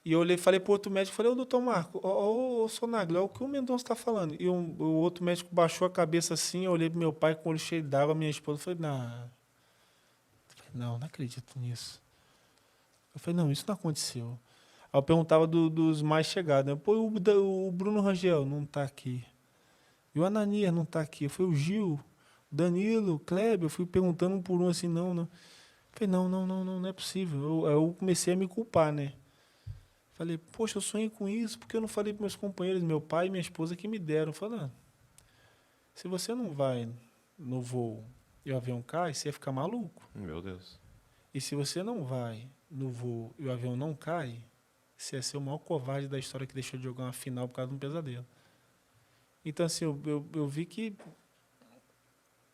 E eu falei pro outro médico, falei, doutor Marco, ô Sonaglo, é o que o Mendonça está falando. E o outro médico baixou a cabeça assim, eu olhei pro meu pai com o olho cheio d'água, minha esposa, falei, não acredito nisso. Eu falei, não, isso não aconteceu. Aí eu perguntava dos mais chegados, né? Pô, o Bruno Rangel não está aqui. E o Ananias não está aqui. Foi o Gil, o Danilo, o Kleber. Eu fui perguntando um por um assim, não. Eu falei, não é possível. Eu comecei a me culpar, né? Falei, poxa, eu sonhei com isso, porque eu não falei para meus companheiros, meu pai e minha esposa que me deram. Eu falei, se você não vai no voo e o avião cai, você ia ficar maluco. Meu Deus. E se você não vai no voo e o avião não cai, você ia ser o maior covarde da história que deixou de jogar uma final por causa de um pesadelo. Então, assim, eu vi que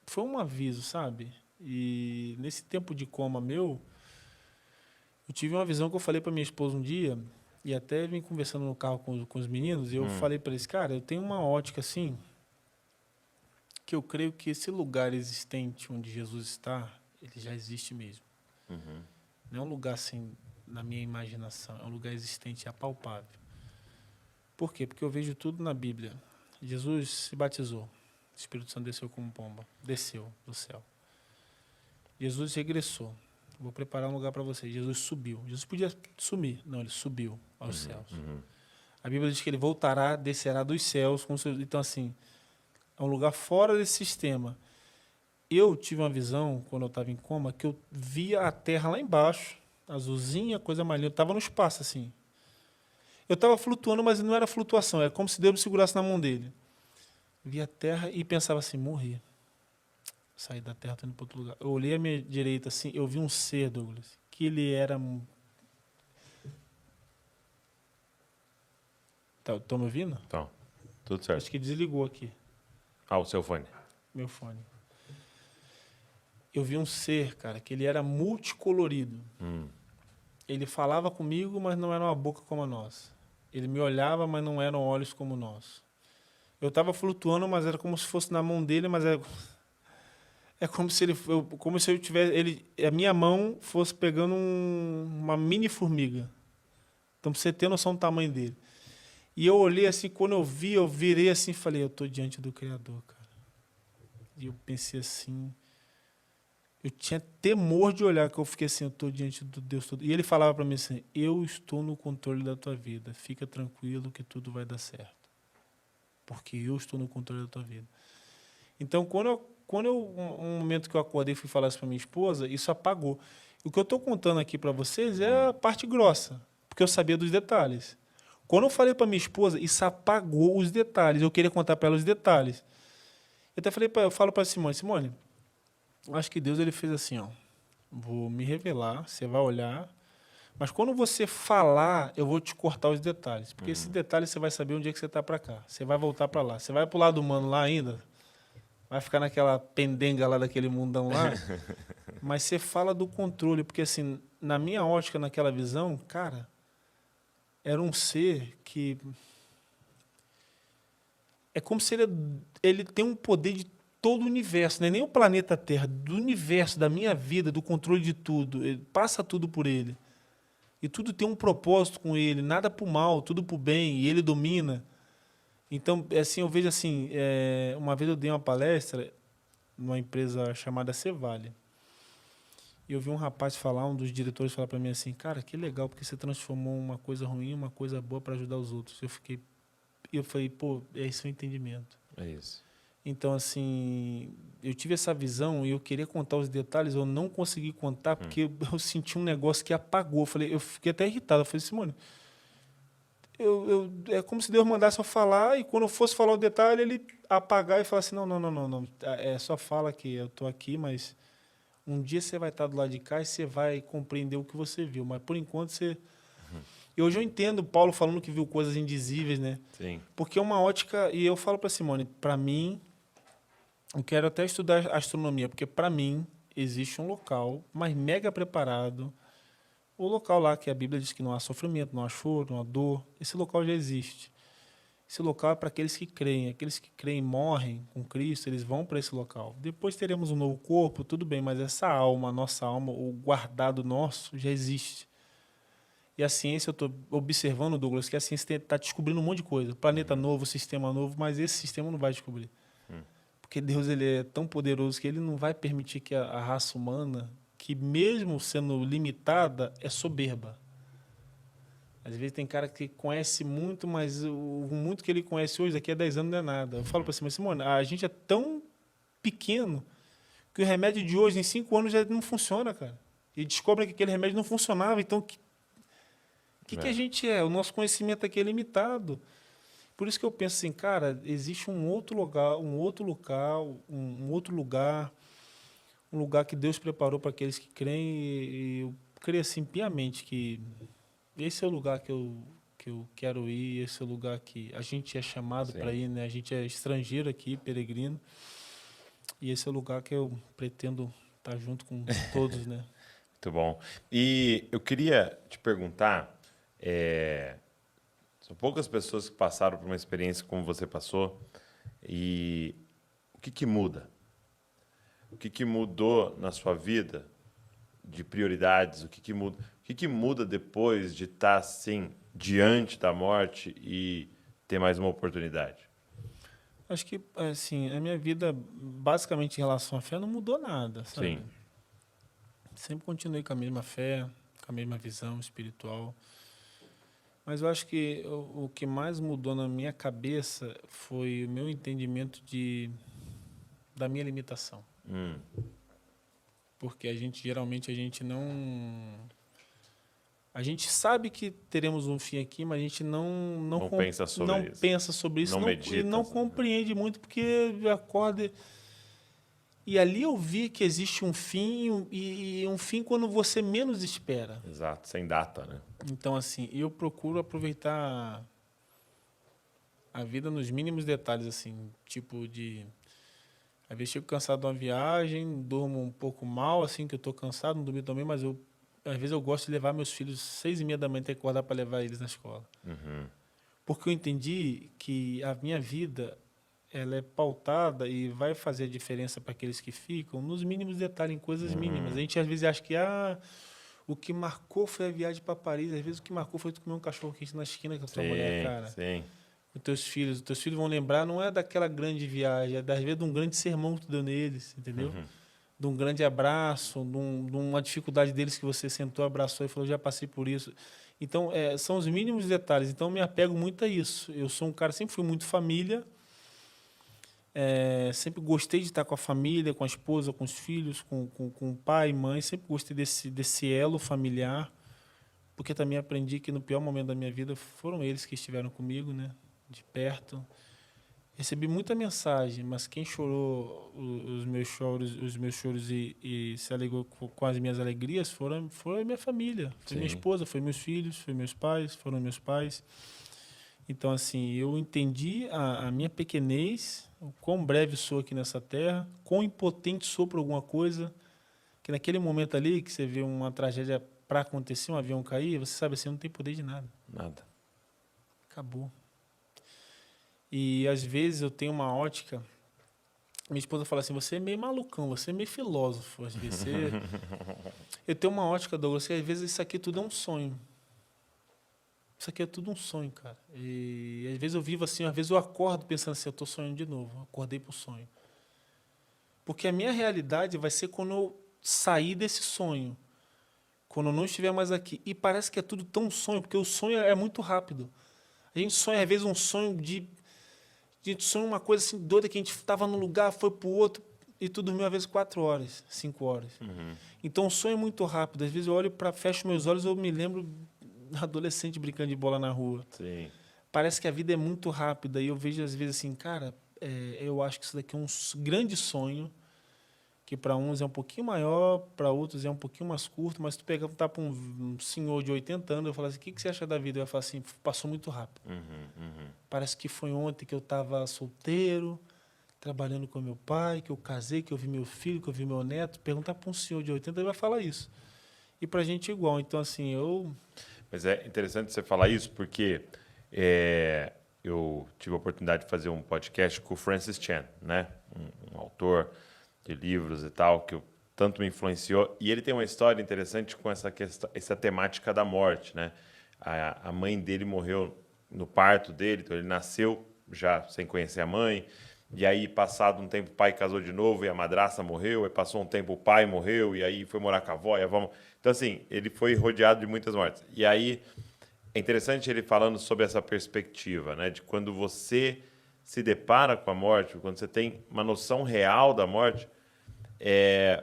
foi um aviso, sabe? E nesse tempo de coma meu, eu tive uma visão que eu falei para minha esposa um dia, e até vim conversando no carro com os meninos, e eu falei para eles, cara, eu tenho uma ótica assim, que eu creio que esse lugar existente onde Jesus está, ele já existe mesmo. Não é um lugar assim, na minha imaginação, é um lugar existente, é palpável. Por quê? Porque eu vejo tudo na Bíblia. Jesus se batizou, o Espírito Santo desceu como pomba, desceu do céu. Jesus regressou, Vou preparar um lugar para vocês. Jesus subiu. Jesus podia sumir. Não, ele subiu aos céus. A Bíblia diz que ele voltará, descerá dos céus. Então, assim, é um lugar fora desse sistema. Eu tive uma visão, quando eu estava em coma, que eu via a terra lá embaixo, azulzinha, coisa mais linda. Eu estava no espaço, assim. Eu estava flutuando, mas não era flutuação. Era como se Deus me segurasse na mão dele. Via a terra e pensava assim, morri. Saí da terra, estou indo para outro lugar. Eu olhei à minha direita, assim, eu vi um ser, Douglas, que ele era... Estão me ouvindo? Então, tudo certo. Acho que desligou aqui, O seu fone. meu fone. Eu vi um ser, cara, que ele era multicolorido. Ele falava comigo, mas não era uma boca como a nossa. Ele me olhava, mas não eram olhos como o nosso. Eu estava flutuando, mas era como se fosse na mão dele, mas é como se como se eu tivesse a minha mão fosse pegando uma mini formiga. Então, pra você ter noção do tamanho dele. E eu olhei assim, quando eu vi, eu virei assim e falei, eu estou diante do Criador, cara. E eu pensei assim, eu tinha temor de olhar, que eu fiquei assim, eu estou diante do Deus todo. E ele falava para mim assim, eu estou no controle da tua vida, fica tranquilo que tudo vai dar certo. Porque eu estou no controle da tua vida. Então, um momento que eu acordei e fui falar isso para minha esposa, isso apagou. O que eu estou contando aqui para vocês é a parte grossa, porque eu sabia dos detalhes. Quando eu falei para minha esposa, isso apagou os detalhes. Eu queria contar para ela os detalhes. Eu até eu falo para Simone, acho que Deus ele fez assim, ó. Vou me revelar, você vai olhar, mas quando você falar, eu vou te cortar os detalhes, porque esses detalhes você vai saber onde é que você está para cá. Você vai voltar para lá. Você vai para o lado humano lá ainda, vai ficar naquela pendenga lá daquele mundão lá, mas você fala do controle, porque assim, na minha ótica, naquela visão, cara, era um ser que é como se ele tem um poder de todo o universo, não é nem o planeta Terra, do universo, da minha vida, do controle de tudo. Ele passa tudo por ele. E tudo tem um propósito com ele, nada para o mal, tudo para o bem, e ele domina. Então, assim, eu vejo assim, uma vez eu dei uma palestra numa empresa chamada Cevale. E eu vi um rapaz falar, um dos diretores falar para mim assim, cara, que legal, porque você transformou uma coisa ruim em uma coisa boa para ajudar os outros. Eu falei, pô, é esse o entendimento. É isso. Então, assim, eu tive essa visão e eu queria contar os detalhes, eu não consegui contar porque eu senti um negócio que apagou. Eu fiquei até irritado. Eu falei, Simone, é como se Deus mandasse eu falar e quando eu fosse falar o detalhe, ele apagar e falar assim, não. Só fala que eu estou aqui, mas um dia você vai estar do lado de cá e você vai compreender o que você viu. Mas, por enquanto, você... E hoje eu entendo Paulo falando que viu coisas indizíveis, né? Sim. Porque é uma ótica... E eu falo para Simone, para mim... Eu quero até estudar astronomia, porque, para mim, existe um local, mas mega preparado. O local lá que a Bíblia diz que não há sofrimento, não há choro, não há dor. Esse local já existe. Esse local é para aqueles que creem. Aqueles que creem morrem com Cristo, eles vão para esse local. Depois teremos um novo corpo, tudo bem, mas essa alma, a nossa alma, o guardado nosso, já existe. E a ciência, eu estou observando, Douglas, que a ciência está descobrindo um monte de coisa. Planeta novo, sistema novo, mas esse sistema não vai descobrir. Porque Deus ele é tão poderoso que ele não vai permitir que a raça humana, que mesmo sendo limitada, é soberba. Às vezes tem cara que conhece muito, mas o muito que ele conhece hoje, daqui a 10 anos não é nada. Eu falo para você, Simone, a gente é tão pequeno que o remédio de hoje, em 5 anos, já não funciona, cara. E descobrem que aquele remédio não funcionava. Então, que a gente é? O nosso conhecimento aqui é limitado. Por isso que eu penso assim, cara, existe um outro lugar, um lugar que Deus preparou para aqueles que creem, e eu creio assim piamente que esse é o lugar que eu quero ir, esse é o lugar que a gente é chamado para ir, né? A gente é estrangeiro aqui, peregrino, e esse é o lugar que eu pretendo estar junto com todos, né? Muito bom. E eu queria te perguntar, são poucas pessoas que passaram por uma experiência como você passou, e o que muda? O que mudou na sua vida de prioridades? O que muda depois de estar assim diante da morte e ter mais uma oportunidade? Acho que assim, a minha vida basicamente em relação à fé não mudou nada, sabe? Sim. Sempre continuei com a mesma fé, com a mesma visão espiritual. Mas eu acho que o que mais mudou na minha cabeça foi o meu entendimento da minha limitação. Porque geralmente a gente não... A gente sabe que teremos um fim aqui, mas a gente Não pensa sobre isso. pensa sobre isso, Não medita. E não compreende muito, porque acorda... E ali eu vi que existe um fim, e um fim quando você menos espera. Exato, sem data, né? Então, assim, eu procuro aproveitar a vida nos mínimos detalhes, assim, tipo de... Às vezes chego cansado de uma viagem, durmo um pouco mal, assim, que eu estou cansado, não dormi também, mas às vezes eu gosto de levar meus filhos 6h30 da manhã, ter que acordar para levar eles na escola. Porque eu entendi que a minha vida, ela é pautada e vai fazer a diferença para aqueles que ficam nos mínimos detalhes, em coisas mínimas. A gente às vezes acha que o que marcou foi a viagem para Paris, às vezes o que marcou foi tu comer um cachorro quente na esquina com a tua mulher, cara. Sim. Os teus filhos vão lembrar, não é daquela grande viagem, é às vezes de um grande sermão que tu deu neles, entendeu? De um grande abraço, de uma dificuldade deles que você sentou, abraçou e falou, já passei por isso. Então, são os mínimos detalhes. Então, eu me apego muito a isso. Eu sou um cara, sempre fui muito família, sempre gostei de estar com a família, com a esposa, com os filhos, com o pai, mãe, sempre gostei desse elo familiar, porque também aprendi que no pior momento da minha vida foram eles que estiveram comigo, né? De perto. Recebi muita mensagem, mas quem chorou os meus choros e se alegrou com as minhas alegrias foi a minha família, foi minha esposa, foi meus filhos, foi meus pais, foram meus pais. Então, assim, eu entendi a minha pequenez, o quão breve sou aqui nessa terra, quão impotente sou por alguma coisa, que naquele momento ali que você vê uma tragédia para acontecer, um avião cair, você sabe assim, não tem poder de nada. Nada. Acabou. E, às vezes, eu tenho uma ótica... Minha esposa fala assim, você é meio malucão, você é meio filósofo. Às vezes eu tenho uma ótica, Douglas, que às vezes isso aqui tudo é um sonho. Isso aqui é tudo um sonho, cara. E, às vezes, eu vivo assim, às vezes eu acordo pensando assim, eu estou sonhando de novo. Acordei para o sonho. Porque a minha realidade vai ser quando eu sair desse sonho. Quando eu não estiver mais aqui. E parece que é tudo tão sonho, porque o sonho é muito rápido. A gente sonha, às vezes, um sonho a gente sonha uma coisa assim doida, que a gente estava num lugar, foi para o outro, e tu dormiu às vezes 4 horas, 5 horas. Então o sonho é muito rápido. Às vezes eu olho fecho meus olhos, eu me lembro adolescente brincando de bola na rua. Sim. Parece que a vida é muito rápida, e eu vejo às vezes assim, cara, eu acho que isso daqui é um grande sonho, que para uns é um pouquinho maior, para outros é um pouquinho mais curto, mas tu perguntar para um senhor de 80 anos, eu falo assim, o que você acha da vida? Eu ia falar assim, passou muito rápido. Parece que foi ontem que eu estava solteiro, trabalhando com meu pai, que eu casei, que eu vi meu filho, que eu vi meu neto. Perguntar para um senhor de 80, ele vai falar isso. E para a gente é igual. Então, assim, Mas é interessante você falar isso, porque eu tive a oportunidade de fazer um podcast com o Francis Chan, né? Um autor de livros e tal, que tanto me influenciou. E ele tem uma história interessante com essa temática da morte, né? A mãe dele morreu no parto dele, então ele nasceu já sem conhecer a mãe. E aí, passado um tempo, o pai casou de novo e a madrasta morreu. Aí passou um tempo, o pai morreu e aí foi morar com a avó e a avó... Então, assim, ele foi rodeado de muitas mortes. E aí, é interessante ele falando sobre essa perspectiva, né? De quando você se depara com a morte, quando você tem uma noção real da morte,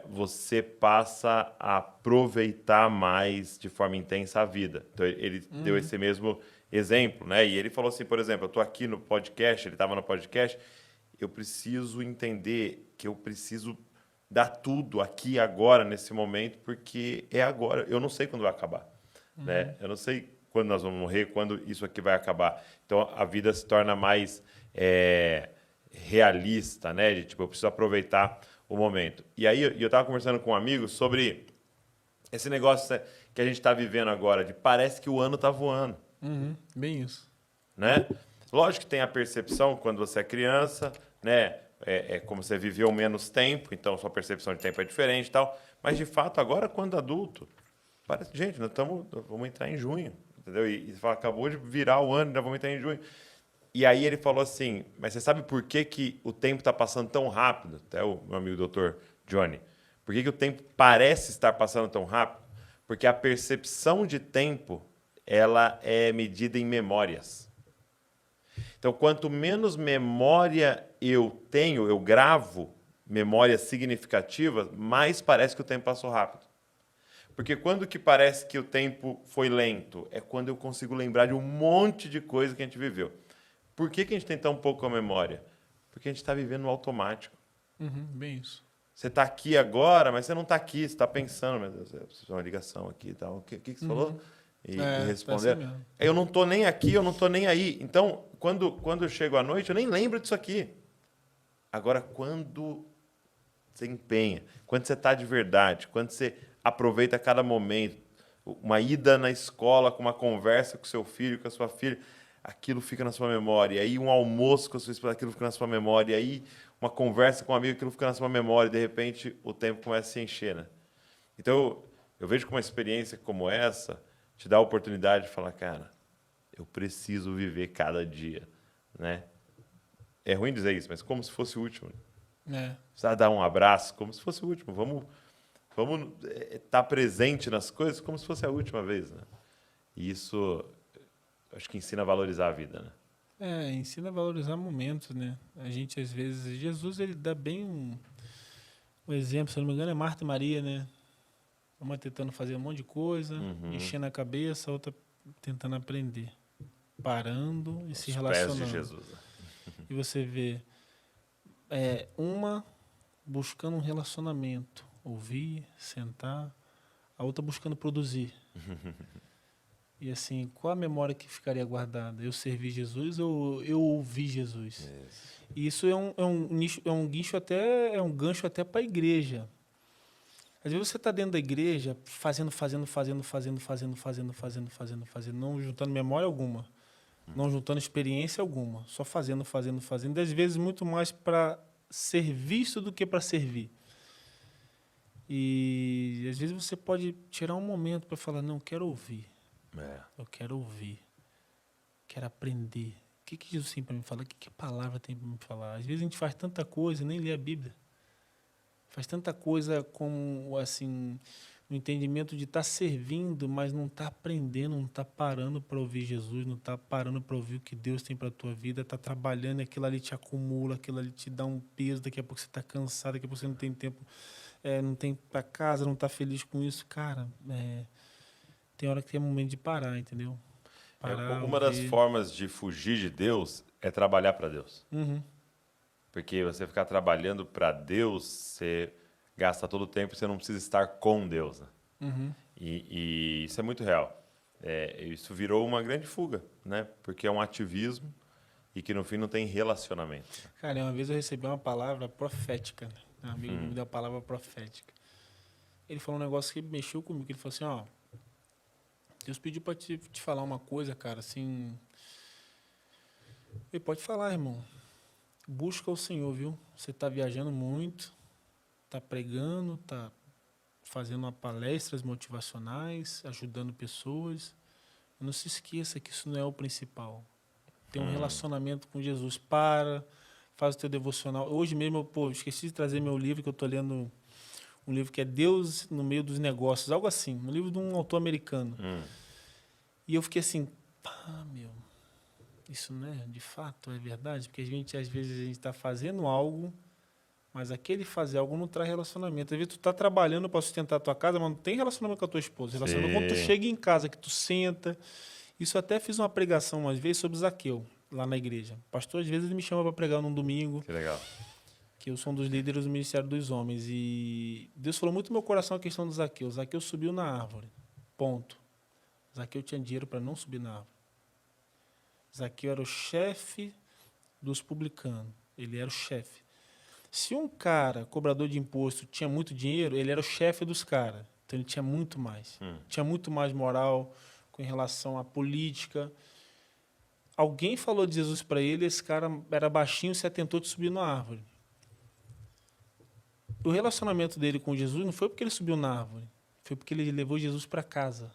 você passa a aproveitar mais de forma intensa a vida. Então, ele deu esse mesmo exemplo, né? E ele falou assim, por exemplo, eu estou aqui no podcast, ele estava no podcast, eu preciso entender que eu preciso dar tudo aqui agora, nesse momento, porque é agora. Eu não sei quando vai acabar, né? Eu não sei quando nós vamos morrer, quando isso aqui vai acabar. Então, a vida se torna mais realista, né? De, tipo, eu preciso aproveitar o momento. E aí, eu estava conversando com um amigo sobre esse negócio que a gente está vivendo agora, de parece que o ano está voando. Bem isso. Né? Lógico que tem a percepção quando você é criança, né? Como você viveu menos tempo, então sua percepção de tempo é diferente e tal. Mas, de fato, agora, quando adulto, parece, gente, vamos entrar em junho, entendeu? E você fala, acabou de virar o ano, ainda vamos entrar em junho. E aí ele falou assim, mas você sabe por que o tempo está passando tão rápido? Até o meu amigo doutor Johnny. Por que o tempo parece estar passando tão rápido? Porque a percepção de tempo, ela é medida em memórias. Então, quanto menos memória eu tenho, eu gravo memórias significativas, mais parece que o tempo passou rápido. Porque quando que parece que o tempo foi lento? É quando eu consigo lembrar de um monte de coisa que a gente viveu. Por que que a gente tem tão pouco a memória? Porque a gente está vivendo no automático. Bem isso. Você está aqui agora, mas você não está aqui. Você está pensando, meu Deus, eu preciso de uma ligação aqui e tal. O que você falou? E responder. Assim mesmo. Eu não estou nem aqui, eu não estou nem aí. Então, quando eu chego à noite, eu nem lembro disso aqui. Agora, quando você empenha, quando você está de verdade, quando você aproveita cada momento, uma ida na escola com uma conversa com seu filho, com a sua filha, aquilo fica na sua memória. E aí um almoço com a sua esposa, aquilo fica na sua memória. E aí uma conversa com um amigo, aquilo fica na sua memória. E de repente o tempo começa a se encher, né? Então eu vejo que uma experiência como essa te dá a oportunidade de falar, cara, eu preciso viver cada dia, né? É ruim dizer isso, mas como se fosse o último. Precisa dar um abraço, como se fosse o último. Vamos estar presente nas coisas como se fosse a última vez, né? E isso, acho que ensina a valorizar a vida, né? Ensina a valorizar momentos, né? A gente, às vezes... Jesus, ele dá bem um exemplo, se eu não me engano, é Marta e Maria, né? Uma tentando fazer um monte de coisa, enchendo a cabeça, a outra tentando aprender. Parando e se relacionando. Pés de Jesus. E você vê uma buscando um relacionamento, ouvir, sentar, a outra buscando produzir. E assim, qual a memória que ficaria guardada? Eu servi Jesus ou eu ouvi Jesus? E isso é um gancho até para a igreja. Às vezes você está dentro da igreja fazendo, não juntando memória alguma, não juntando experiência alguma, só fazendo. E às vezes muito mais para ser visto do que para servir. E às vezes você pode tirar um momento para falar, não, eu quero ouvir. Eu quero ouvir. Quero aprender. O que Jesus tem para me falar? O que a palavra tem para me falar? Às vezes a gente faz tanta coisa, nem lê a Bíblia. Faz tanta coisa com, assim, no entendimento de estar servindo, mas não está aprendendo, não está parando para ouvir Jesus, não está parando para ouvir o que Deus tem para a tua vida, está trabalhando e aquilo ali te acumula, aquilo ali te dá um peso, daqui a pouco você está cansado, daqui a pouco você não tem tempo, não tem para casa, não está feliz com isso. Cara, tem hora que tem momento de parar, entendeu? Parar, uma das formas de fugir de Deus é trabalhar para Deus. Porque você ficar trabalhando para Deus, você gasta todo o tempo e você não precisa estar com Deus. Né? E isso é muito real. Isso virou uma grande fuga, né? Porque é um ativismo e que no fim não tem relacionamento. Cara, uma vez eu recebi uma palavra profética. Né? Um amigo me deu a palavra profética. Ele falou um negócio que mexeu comigo. Ele falou assim, Deus pediu para te falar uma coisa, cara, assim... Ele pode falar, irmão. Busca o Senhor, viu? Você está viajando muito, está pregando, está fazendo palestras motivacionais, ajudando pessoas. Não se esqueça que isso não é o principal. Tem um relacionamento com Jesus. Faz o teu devocional. Hoje mesmo, esqueci de trazer meu livro, que eu estou lendo um livro que é Deus no Meio dos Negócios, algo assim, um livro de um autor americano. E eu fiquei assim, isso, né, de fato é verdade, porque às vezes a gente está fazendo algo, mas aquele fazer algo não traz relacionamento. Às vezes tu está trabalhando para sustentar a tua casa, mas não tem relacionamento com a tua esposa. Relacionamento quando tu chega em casa, que tu senta. Isso até fiz uma pregação umas vezes sobre Zaqueu, lá na igreja. O pastor, às vezes, ele me chama para pregar num domingo. Que legal. Que eu sou um dos líderes do Ministério dos Homens. E Deus falou muito no meu coração a questão do Zaqueu. Zaqueu subiu na árvore. Ponto. Zaqueu tinha dinheiro para não subir na árvore. Zaqueu era o chefe dos publicanos. Ele era o chefe. Se um cara, cobrador de imposto, tinha muito dinheiro, ele era o chefe dos caras. Então ele tinha muito mais. Tinha muito mais moral com relação à política. Alguém falou de Jesus para ele, esse cara era baixinho e se atentou de subir na árvore. O relacionamento dele com Jesus não foi porque ele subiu na árvore, foi porque ele levou Jesus para casa.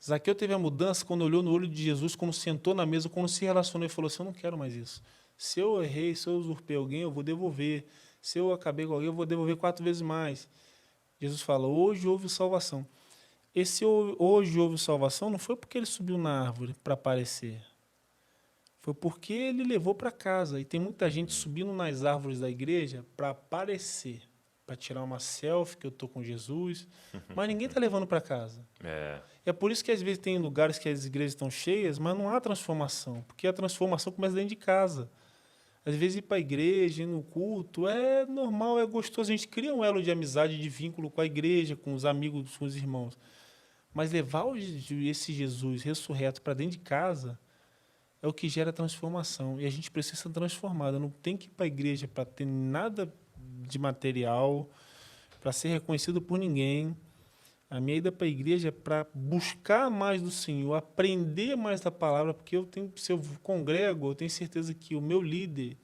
Zaqueu teve a mudança quando olhou no olho de Jesus, quando sentou na mesa, quando se relacionou e falou assim, eu não quero mais isso. Se eu errei, se eu usurpei alguém, eu vou devolver. Se eu acabei com alguém, eu vou devolver 4 vezes mais. Jesus fala, hoje houve salvação. Esse hoje houve salvação não foi porque ele subiu na árvore para aparecer. Foi porque ele levou para casa. E tem muita gente subindo nas árvores da igreja para aparecer, para tirar uma selfie que eu estou com Jesus, mas ninguém está levando para casa. É por isso que às vezes tem lugares que as igrejas estão cheias, mas não há transformação, porque a transformação começa dentro de casa. Às vezes ir para a igreja, ir no culto, é normal, é gostoso. A gente cria um elo de amizade, de vínculo com a igreja, com os amigos, com os irmãos. Mas levar esse Jesus ressurreto para dentro de casa é o que gera transformação. E a gente precisa ser transformado. Não tem que ir para a igreja para ter nada de material, para ser reconhecido por ninguém. A minha ida para a igreja é para buscar mais do Senhor, aprender mais da palavra, porque se eu congrego, eu tenho certeza que o meu líder,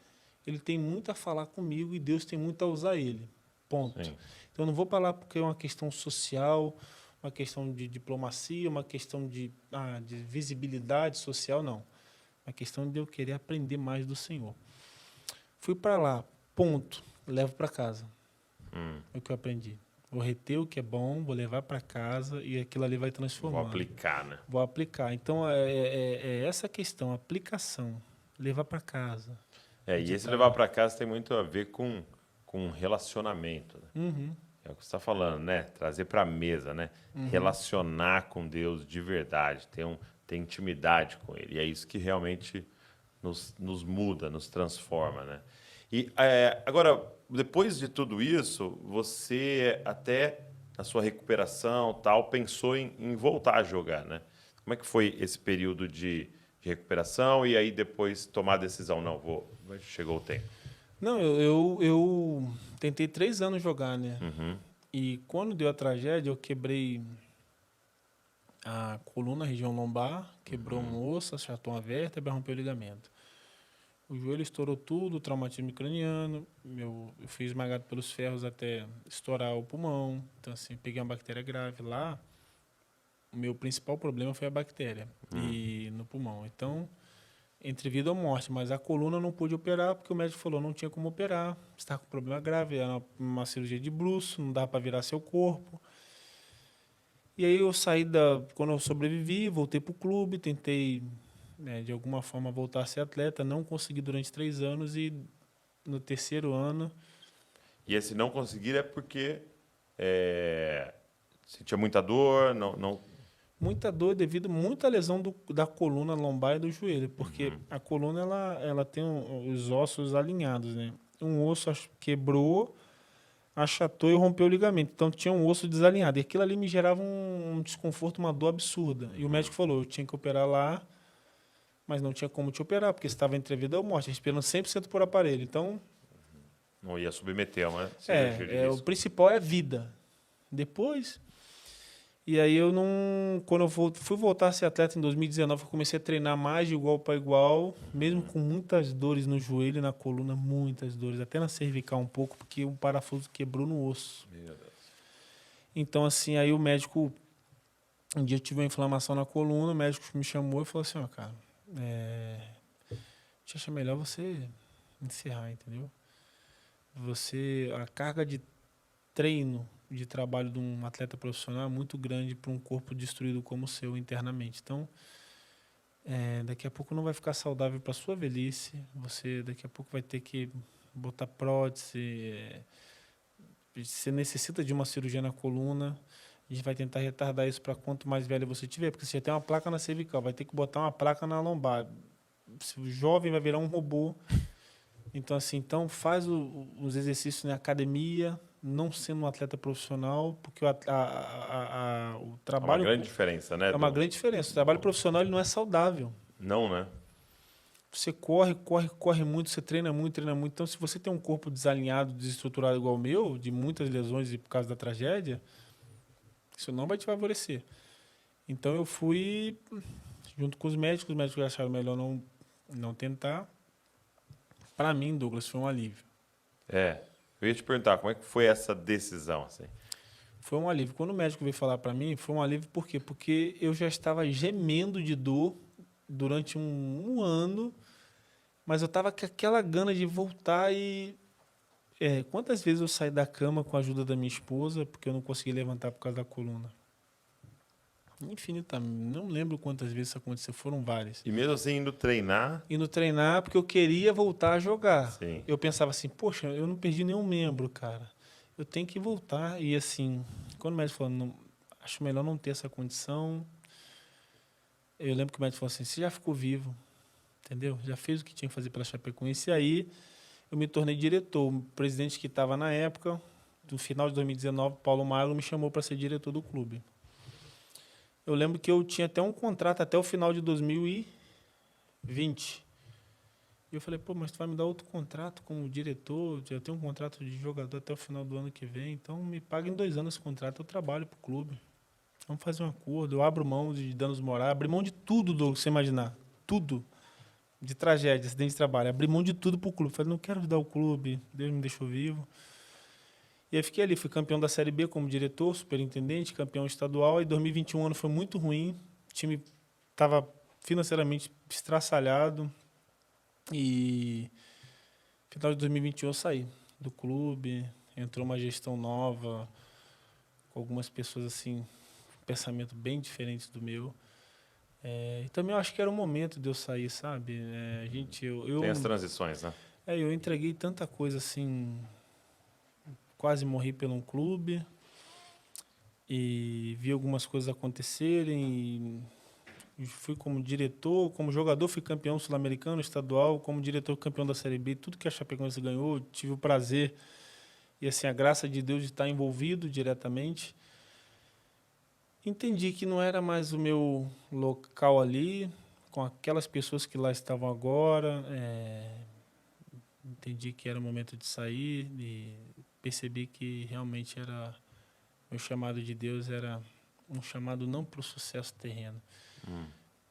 ele tem muito a falar comigo e Deus tem muito a usar ele. Ponto. Sim. Então, eu não vou para lá porque é uma questão social, uma questão de diplomacia, uma questão de visibilidade social, não. Uma questão de eu querer aprender mais do Senhor. Fui para lá, ponto, levo para casa. É o que eu aprendi. Vou reter o que é bom, vou levar para casa e aquilo ali vai transformar. Vou aplicar, né? Vou aplicar. Então, é essa questão, aplicação. Levar para casa. E esse levar para casa tem muito a ver com relacionamento. Né? Uhum. É o que você está falando, né? Trazer para a mesa, né? Uhum. Relacionar com Deus de verdade, ter intimidade com Ele. E é isso que realmente nos muda, nos transforma, né? E agora, depois de tudo isso, você até na sua recuperação tal pensou em voltar a jogar, né? Como é que foi esse período de recuperação e aí depois tomar a decisão? Não, chegou o tempo. Não, eu tentei 3 anos jogar, né? Uhum. E quando deu a tragédia, eu quebrei a coluna, a região lombar, quebrou um osso, achatou uma vértebra, rompeu o ligamento. O joelho estourou tudo, traumatismo craniano, eu fui esmagado pelos ferros até estourar o pulmão. Então, assim, peguei uma bactéria grave lá. O meu principal problema foi a bactéria no pulmão. Então, entre vida ou morte, mas a coluna eu não pude operar porque o médico falou não tinha como operar, você está com problema grave, era uma cirurgia de bruço, não dá para virar seu corpo. E aí eu quando eu sobrevivi, voltei para o clube, tentei de alguma forma voltar a ser atleta, não consegui durante 3 anos e no 3º ano... E esse não conseguir é porque sentia muita dor, não... Muita dor devido a muita lesão da coluna lombar e do joelho, porque a coluna ela tem os ossos alinhados, né? Um osso quebrou, achatou e rompeu o ligamento. Então tinha um osso desalinhado. E aquilo ali me gerava um desconforto, uma dor absurda. E o médico falou, eu tinha que operar lá, mas não tinha como te operar, porque você estava entre a vida ou morte, respirando 100% por aparelho. Então... Não ia submeter a uma cirurgia de risco. O principal é a vida. Depois... E aí quando eu fui voltar a ser atleta em 2019, eu comecei a treinar mais de igual para igual, mesmo com muitas dores no joelho e na coluna, muitas dores, até na cervical um pouco, porque o parafuso quebrou no osso. Meu Deus. Então, assim, aí o médico, um dia eu tive uma inflamação na coluna, o médico me chamou e falou assim, cara, te acha melhor você encerrar, entendeu? A carga de treino, de trabalho de um atleta profissional é muito grande para um corpo destruído como o seu internamente. Então, daqui a pouco não vai ficar saudável para a sua velhice, você daqui a pouco vai ter que botar prótese, você necessita de uma cirurgia na coluna, a gente vai tentar retardar isso para quanto mais velho você tiver, porque você já tem uma placa na cervical, vai ter que botar uma placa na lombar. O jovem vai virar um robô. Então, assim, faz os exercícios na academia, não sendo um atleta profissional, porque o trabalho... É uma grande diferença, né? É uma grande diferença. O trabalho profissional ele não é saudável. Não, né? Você corre muito, você treina muito. Então, se você tem um corpo desalinhado, desestruturado igual o meu, de muitas lesões e por causa da tragédia, isso não vai te favorecer. Então, eu fui junto com os médicos acharam melhor não tentar. Para mim, Douglas, foi um alívio. Eu ia te perguntar, como é que foi essa decisão? Assim? Foi um alívio. Quando o médico veio falar para mim, foi um alívio por quê? Porque eu já estava gemendo de dor durante um ano, mas eu estava com aquela gana de voltar e Quantas vezes eu saí da cama com a ajuda da minha esposa porque eu não consegui levantar por causa da coluna? Infinitamente. Não lembro quantas vezes isso aconteceu. Foram várias. E mesmo assim, indo treinar... Indo treinar porque eu queria voltar a jogar. Sim. Eu pensava assim, poxa, eu não perdi nenhum membro, cara. Eu tenho que voltar. E assim, quando o médico falou, não, acho melhor não ter essa condição. Eu lembro que o médico falou assim, você já ficou vivo, entendeu? Já fez o que tinha que fazer pela Chapecoense. E aí eu me tornei diretor. O presidente que estava na época, no final de 2019, Paulo Magro, me chamou para ser diretor do clube. Eu lembro que eu tinha até um contrato até o final de 2020. E eu falei, pô, mas tu vai me dar outro contrato como diretor? Eu tenho um contrato de jogador até o final do ano que vem, então me paga em 2 anos esse contrato, eu trabalho pro clube. Vamos fazer um acordo, eu abro mão de danos morais, abri mão de tudo, Douglas, você imaginar. Tudo. De tragédia, acidente de trabalho. Abri mão de tudo pro clube. Falei, não quero ajudar o clube, Deus me deixou vivo. E aí fiquei ali, fui campeão da Série B como diretor, superintendente, campeão estadual. E 2021 ano foi muito ruim. O time estava financeiramente estraçalhado. E no final de 2021 eu saí do clube. Entrou uma gestão nova, com algumas pessoas assim, um pensamento bem diferente do meu. E também eu acho que era o momento de eu sair, sabe? Tem as transições, né? Eu entreguei tanta coisa assim, quase morri pelo um clube e vi algumas coisas acontecerem. E fui como diretor, como jogador fui campeão sul-americano, estadual, como diretor campeão da Série B, tudo que a Chapecoense ganhou, tive o prazer e assim a graça de Deus de estar envolvido diretamente. Entendi que não era mais o meu local ali, com aquelas pessoas que lá estavam agora. Entendi que era o momento de sair e percebi que realmente era meu chamado de Deus era um chamado não para o sucesso terreno,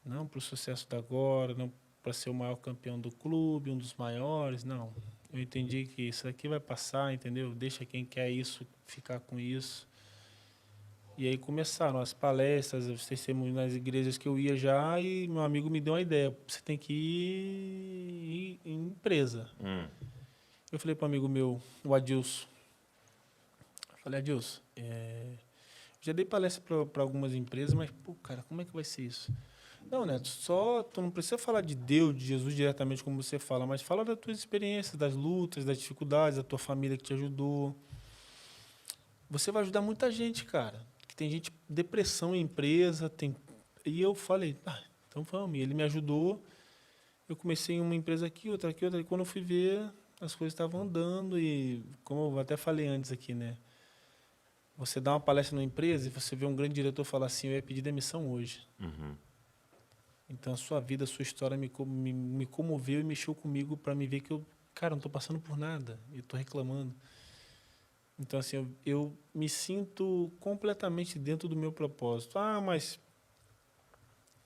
não para o sucesso da agora, não para ser o maior campeão do clube, um dos maiores, não. Eu entendi que isso aqui vai passar, entendeu? Deixa quem quer isso ficar com isso. E aí começaram as palestras, os testemunhos nas igrejas que eu ia já, e meu amigo me deu uma ideia, você tem que ir em empresa. Eu falei para um amigo meu, o Adilson, eu falei, Adilson, já dei palestra para algumas empresas, mas, pô, cara, como é que vai ser isso? Não, Neto, tu não precisa falar de Deus, de Jesus diretamente como você fala, mas fala das tuas experiências, das lutas, das dificuldades, da tua família que te ajudou. Você vai ajudar muita gente, cara. Que tem gente depressão em empresa, tem. E eu falei, então vamos. E ele me ajudou. Eu comecei em uma empresa aqui, outra aqui, outra. E quando eu fui ver, as coisas estavam andando e, como eu até falei antes aqui, né? Você dá uma palestra numa empresa e você vê um grande diretor falar assim, eu ia pedir demissão hoje. Então a sua vida, a sua história me comoveu e mexeu comigo para me ver que eu, cara, não estou passando por nada. Eu estou reclamando. Então, assim, eu me sinto completamente dentro do meu propósito. Mas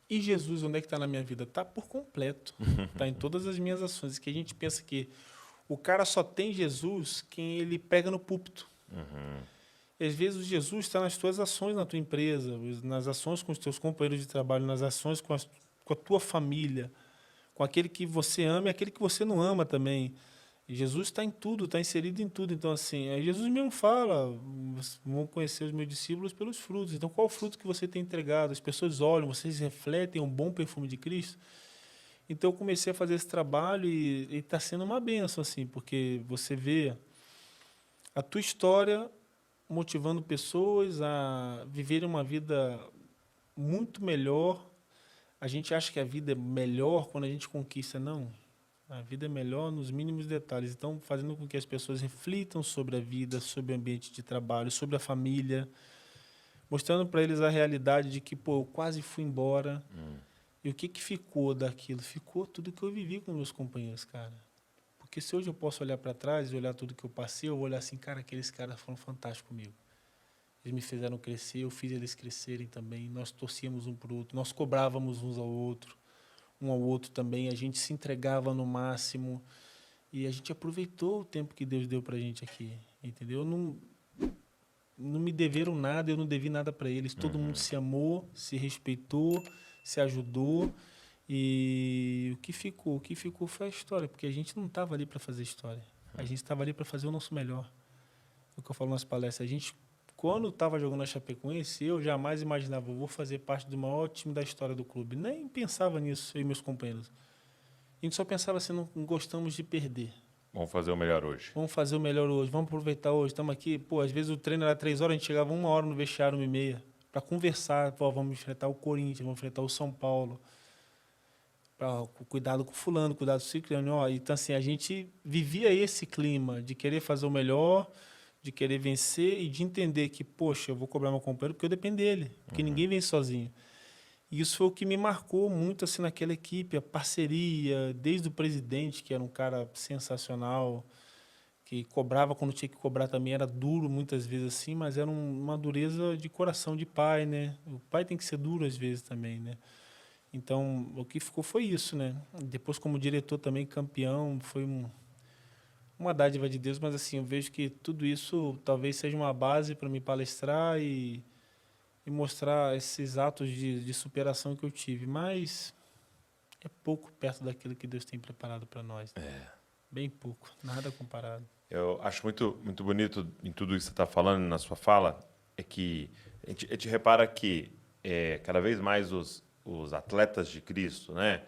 e Jesus, onde é que está na minha vida? Está por completo. Está em todas as minhas ações. Que a gente pensa que o cara só tem Jesus quem ele pega no púlpito. E, às vezes, o Jesus está nas tuas ações na tua empresa, nas ações com os teus companheiros de trabalho, nas ações com a tua família, com aquele que você ama e aquele que você não ama também. E Jesus está em tudo, está inserido em tudo. Então, assim, Jesus mesmo fala, vão conhecer os meus discípulos pelos frutos. Então, qual o fruto que você tem entregado? As pessoas olham, vocês refletem um bom perfume de Cristo? Então, eu comecei a fazer esse trabalho e está sendo uma bênção, assim, porque você vê a tua história motivando pessoas a viverem uma vida muito melhor. A gente acha que a vida é melhor quando a gente conquista, não. A vida é melhor nos mínimos detalhes. Então, fazendo com que as pessoas reflitam sobre a vida, sobre o ambiente de trabalho, sobre a família, mostrando para eles a realidade de que, pô, eu quase fui embora. E o que ficou daquilo? Ficou tudo que eu vivi com meus companheiros, cara. Porque se hoje eu posso olhar para trás e olhar tudo que eu passei, eu vou olhar assim, cara, aqueles caras foram fantásticos comigo. Eles me fizeram crescer, eu fiz eles crescerem também. Nós torcíamos um para o outro, nós cobrávamos uns ao outro. Um ao outro também, a gente se entregava no máximo e a gente aproveitou o tempo que Deus deu para a gente aqui, entendeu? Não me deveram nada, eu não devi nada para eles. Todo mundo se amou, se respeitou, se ajudou e o que ficou foi a história, porque a gente não estava ali para fazer história. A gente estava ali para fazer o nosso melhor. É o que eu falo nas palestras. A gente, quando estava jogando na Chapecoense, eu jamais imaginava, eu vou fazer parte do maior time da história do clube. Nem pensava nisso, eu e meus companheiros. A gente só pensava assim, não gostamos de perder. Vamos fazer o melhor hoje. Vamos fazer o melhor hoje, vamos aproveitar hoje. Estamos aqui, pô, às vezes o treino era 3 horas, a gente chegava 1 hora no vestiário, 1h30, para conversar. Pô, vamos enfrentar o Corinthians, vamos enfrentar o São Paulo. Cuidado com fulano, cuidado com o ciclano. Ó, então, assim, a gente vivia esse clima de querer fazer o melhor, de querer vencer e de entender que, poxa, eu vou cobrar meu companheiro porque eu dependo dele, porque ninguém vem sozinho. E isso foi o que me marcou muito assim, naquela equipe, a parceria, desde o presidente, que era um cara sensacional, que cobrava quando tinha que cobrar também, era duro muitas vezes assim, mas era uma dureza de coração de pai, né? O pai tem que ser duro às vezes também, né? Então, o que ficou foi isso, né? Depois, como diretor também, campeão, foi uma dádiva de Deus, mas assim, eu vejo que tudo isso talvez seja uma base para me palestrar e mostrar esses atos de superação que eu tive. Mas é pouco perto daquilo que Deus tem preparado para nós. Né? Bem pouco, nada comparado. Eu acho muito, muito bonito em tudo isso que você está falando, na sua fala, é que a gente repara que cada vez mais os atletas de Cristo, né?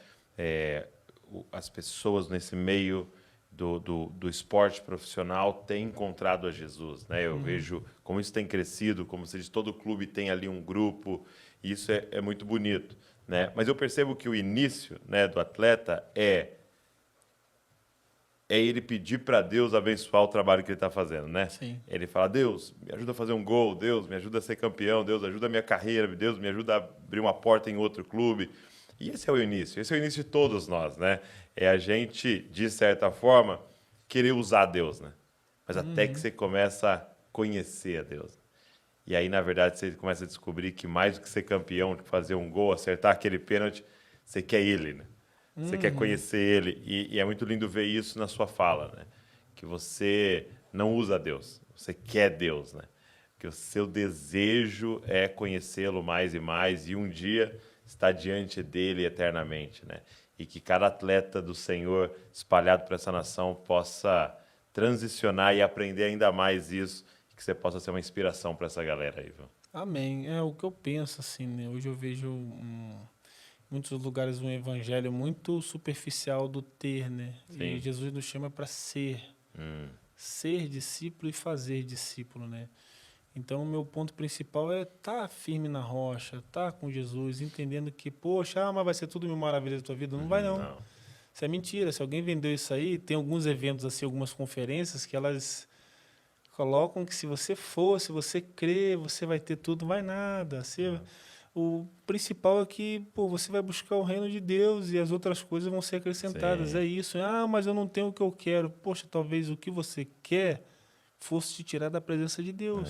As pessoas nesse meio do esporte profissional têm encontrado a Jesus, né? Eu vejo como isso tem crescido, como se de todo clube tem ali um grupo, e isso é muito bonito, né? Mas eu percebo que o início, né, do atleta é ele pedir para Deus abençoar o trabalho que ele está fazendo, né? Sim. Ele fala, Deus, me ajuda a fazer um gol, Deus, me ajuda a ser campeão, Deus, ajuda a minha carreira, Deus, me ajuda a abrir uma porta em outro clube. E esse é o início de todos nós, né? É a gente, de certa forma, querer usar Deus, né? Mas até que você começa a conhecer a Deus. E aí, na verdade, você começa a descobrir que mais do que ser campeão, que fazer um gol, acertar aquele pênalti, você quer ele, né? Você quer conhecer ele. E é muito lindo ver isso na sua fala, né? Que você não usa Deus, você quer Deus, né? Que o seu desejo é conhecê-lo mais e mais e um dia estar diante dele eternamente, né? E que cada atleta do Senhor espalhado por essa nação possa transicionar e aprender ainda mais isso, e que você possa ser uma inspiração para essa galera aí, viu? Amém. É o que eu penso, assim, né? Hoje eu vejo muitos lugares um evangelho muito superficial do ter, né? Sim. E Jesus nos chama para ser. Ser discípulo e fazer discípulo, né? Então, o meu ponto principal é estar firme na rocha, estar com Jesus, entendendo que, poxa, mas vai ser tudo mil maravilhas da tua vida. Não vai, não. Isso é mentira. Se alguém vendeu isso aí, tem alguns eventos, assim, algumas conferências que elas colocam que se você for, se você crer, você vai ter tudo. Não vai nada. O principal é que você vai buscar o reino de Deus e as outras coisas vão ser acrescentadas. Sim. É isso. Mas eu não tenho o que eu quero. Poxa, talvez o que você quer fosse te tirar da presença de Deus.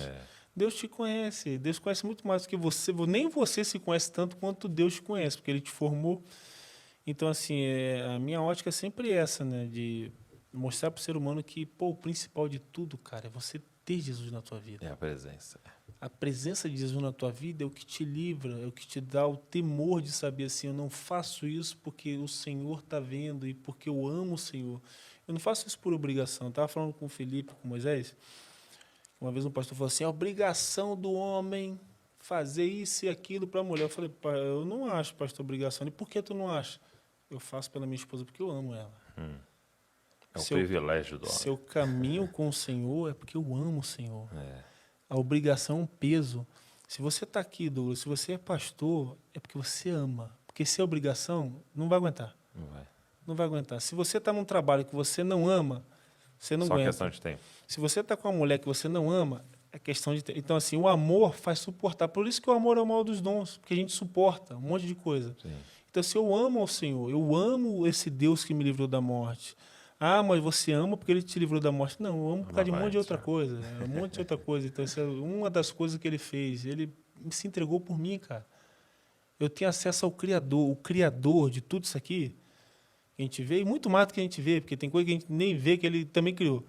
Deus te conhece. Deus conhece muito mais do que você. Nem você se conhece tanto quanto Deus te conhece, porque Ele te formou. Então, assim, a minha ótica é sempre essa, né? De mostrar para o ser humano que, o principal de tudo, cara, é você ter Jesus na tua vida. É a presença. A presença de Jesus na tua vida é o que te livra, é o que te dá o temor de saber assim, eu não faço isso porque o Senhor está vendo e porque eu amo o Senhor. Eu não faço isso por obrigação. Eu estava falando com o Felipe, com o Moisés, uma vez um pastor falou assim, é obrigação do homem fazer isso e aquilo para a mulher. Eu falei, eu não acho, pastor, obrigação. E por que tu não acha? Eu faço pela minha esposa porque eu amo ela. É um privilégio do homem. Se eu caminho com o Senhor, é porque eu amo o Senhor. A obrigação é um peso. Se você está aqui, Douglas, se você é pastor, é porque você ama. Porque se é obrigação, não vai aguentar. Não vai aguentar. Se você está num trabalho que você não ama, você não aguenta. Só questão de tempo. Se você está com uma mulher que você não ama, é questão de tempo. Então, assim, o amor faz suportar. Por isso que o amor é o maior dos dons, porque a gente suporta um monte de coisa. Sim. Então, se eu amo ao Senhor, eu amo esse Deus que me livrou da morte. Mas você ama porque Ele te livrou da morte. Não, eu amo por causa de um monte de outra coisa. Um monte de outra coisa. Então, essa é uma das coisas que Ele fez. Ele se entregou por mim, cara. Eu tenho acesso ao Criador, o Criador de tudo isso aqui, que a gente vê, e muito mais do que a gente vê, porque tem coisa que a gente nem vê que Ele também criou.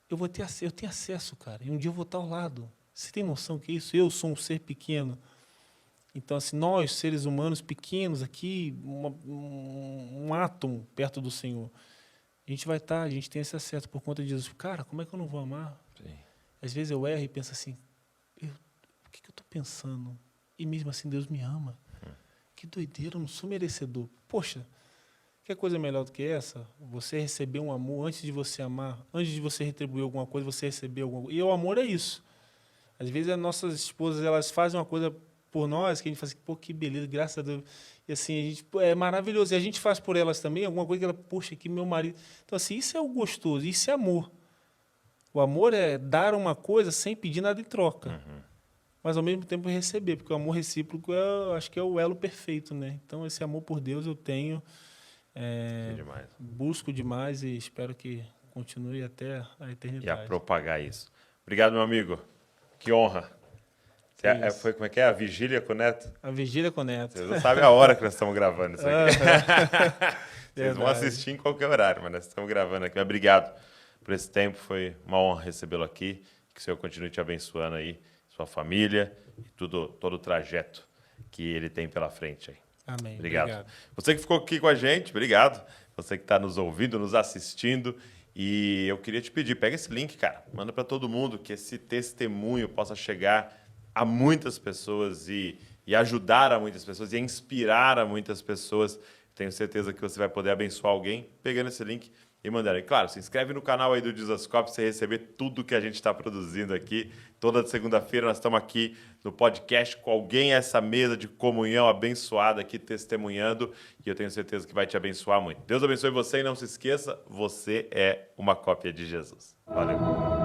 Eu tenho acesso, cara, e um dia eu vou estar ao lado. Você tem noção que é isso? Eu sou um ser pequeno. Então, assim, nós, seres humanos pequenos aqui, um átomo perto do Senhor. A gente vai estar, a gente tem esse acesso por conta de Jesus. Cara, como é que eu não vou amar? Sim. Às vezes eu erro e penso assim, o que eu estou pensando? E mesmo assim Deus me ama. Que doideira, eu não sou merecedor. Poxa, que coisa melhor do que essa? Você receber um amor antes de você amar, antes de você retribuir alguma coisa, você receber alguma coisa. E o amor é isso. Às vezes as nossas esposas, elas fazem uma coisa por nós, que a gente fala assim, pô, que beleza, graças a Deus. E assim, a gente, pô, é maravilhoso. E a gente faz por elas também alguma coisa que ela, poxa, que meu marido... Então assim, isso é o gostoso, isso é amor. O amor é dar uma coisa sem pedir nada em troca. Mas ao mesmo tempo receber, porque o amor recíproco acho que é o elo perfeito, né? Então esse amor por Deus eu tenho, Demais. busco demais e espero que continue até a E eternidade. a propagar isso. Obrigado, meu amigo. Que honra. Foi como é que é? A vigília com o Neto? A vigília com o Neto. Vocês não sabem a hora que nós estamos gravando isso aqui. Vocês vão Verdade. assistir em qualquer horário, mas nós estamos gravando aqui. Mas obrigado por esse tempo. Foi uma honra recebê-lo aqui. Que o Senhor continue te abençoando aí, sua família e todo o trajeto que ele tem pela frente aí. Amém. Obrigado. Você que ficou aqui com a gente, obrigado. Você que está nos ouvindo, nos assistindo. E eu queria te pedir, pega esse link, cara. Manda para todo mundo, que esse testemunho possa chegar a muitas pessoas e ajudar a muitas pessoas e inspirar a muitas pessoas. Tenho certeza que você vai poder abençoar alguém pegando esse link e mandando. E claro, se inscreve no canal aí do Dizascope para você receber tudo que a gente está produzindo aqui. Toda segunda-feira nós estamos aqui no podcast com alguém a essa mesa de comunhão abençoada aqui testemunhando e eu tenho certeza que vai te abençoar muito. Deus abençoe você e não se esqueça, você é uma cópia de Jesus. Valeu!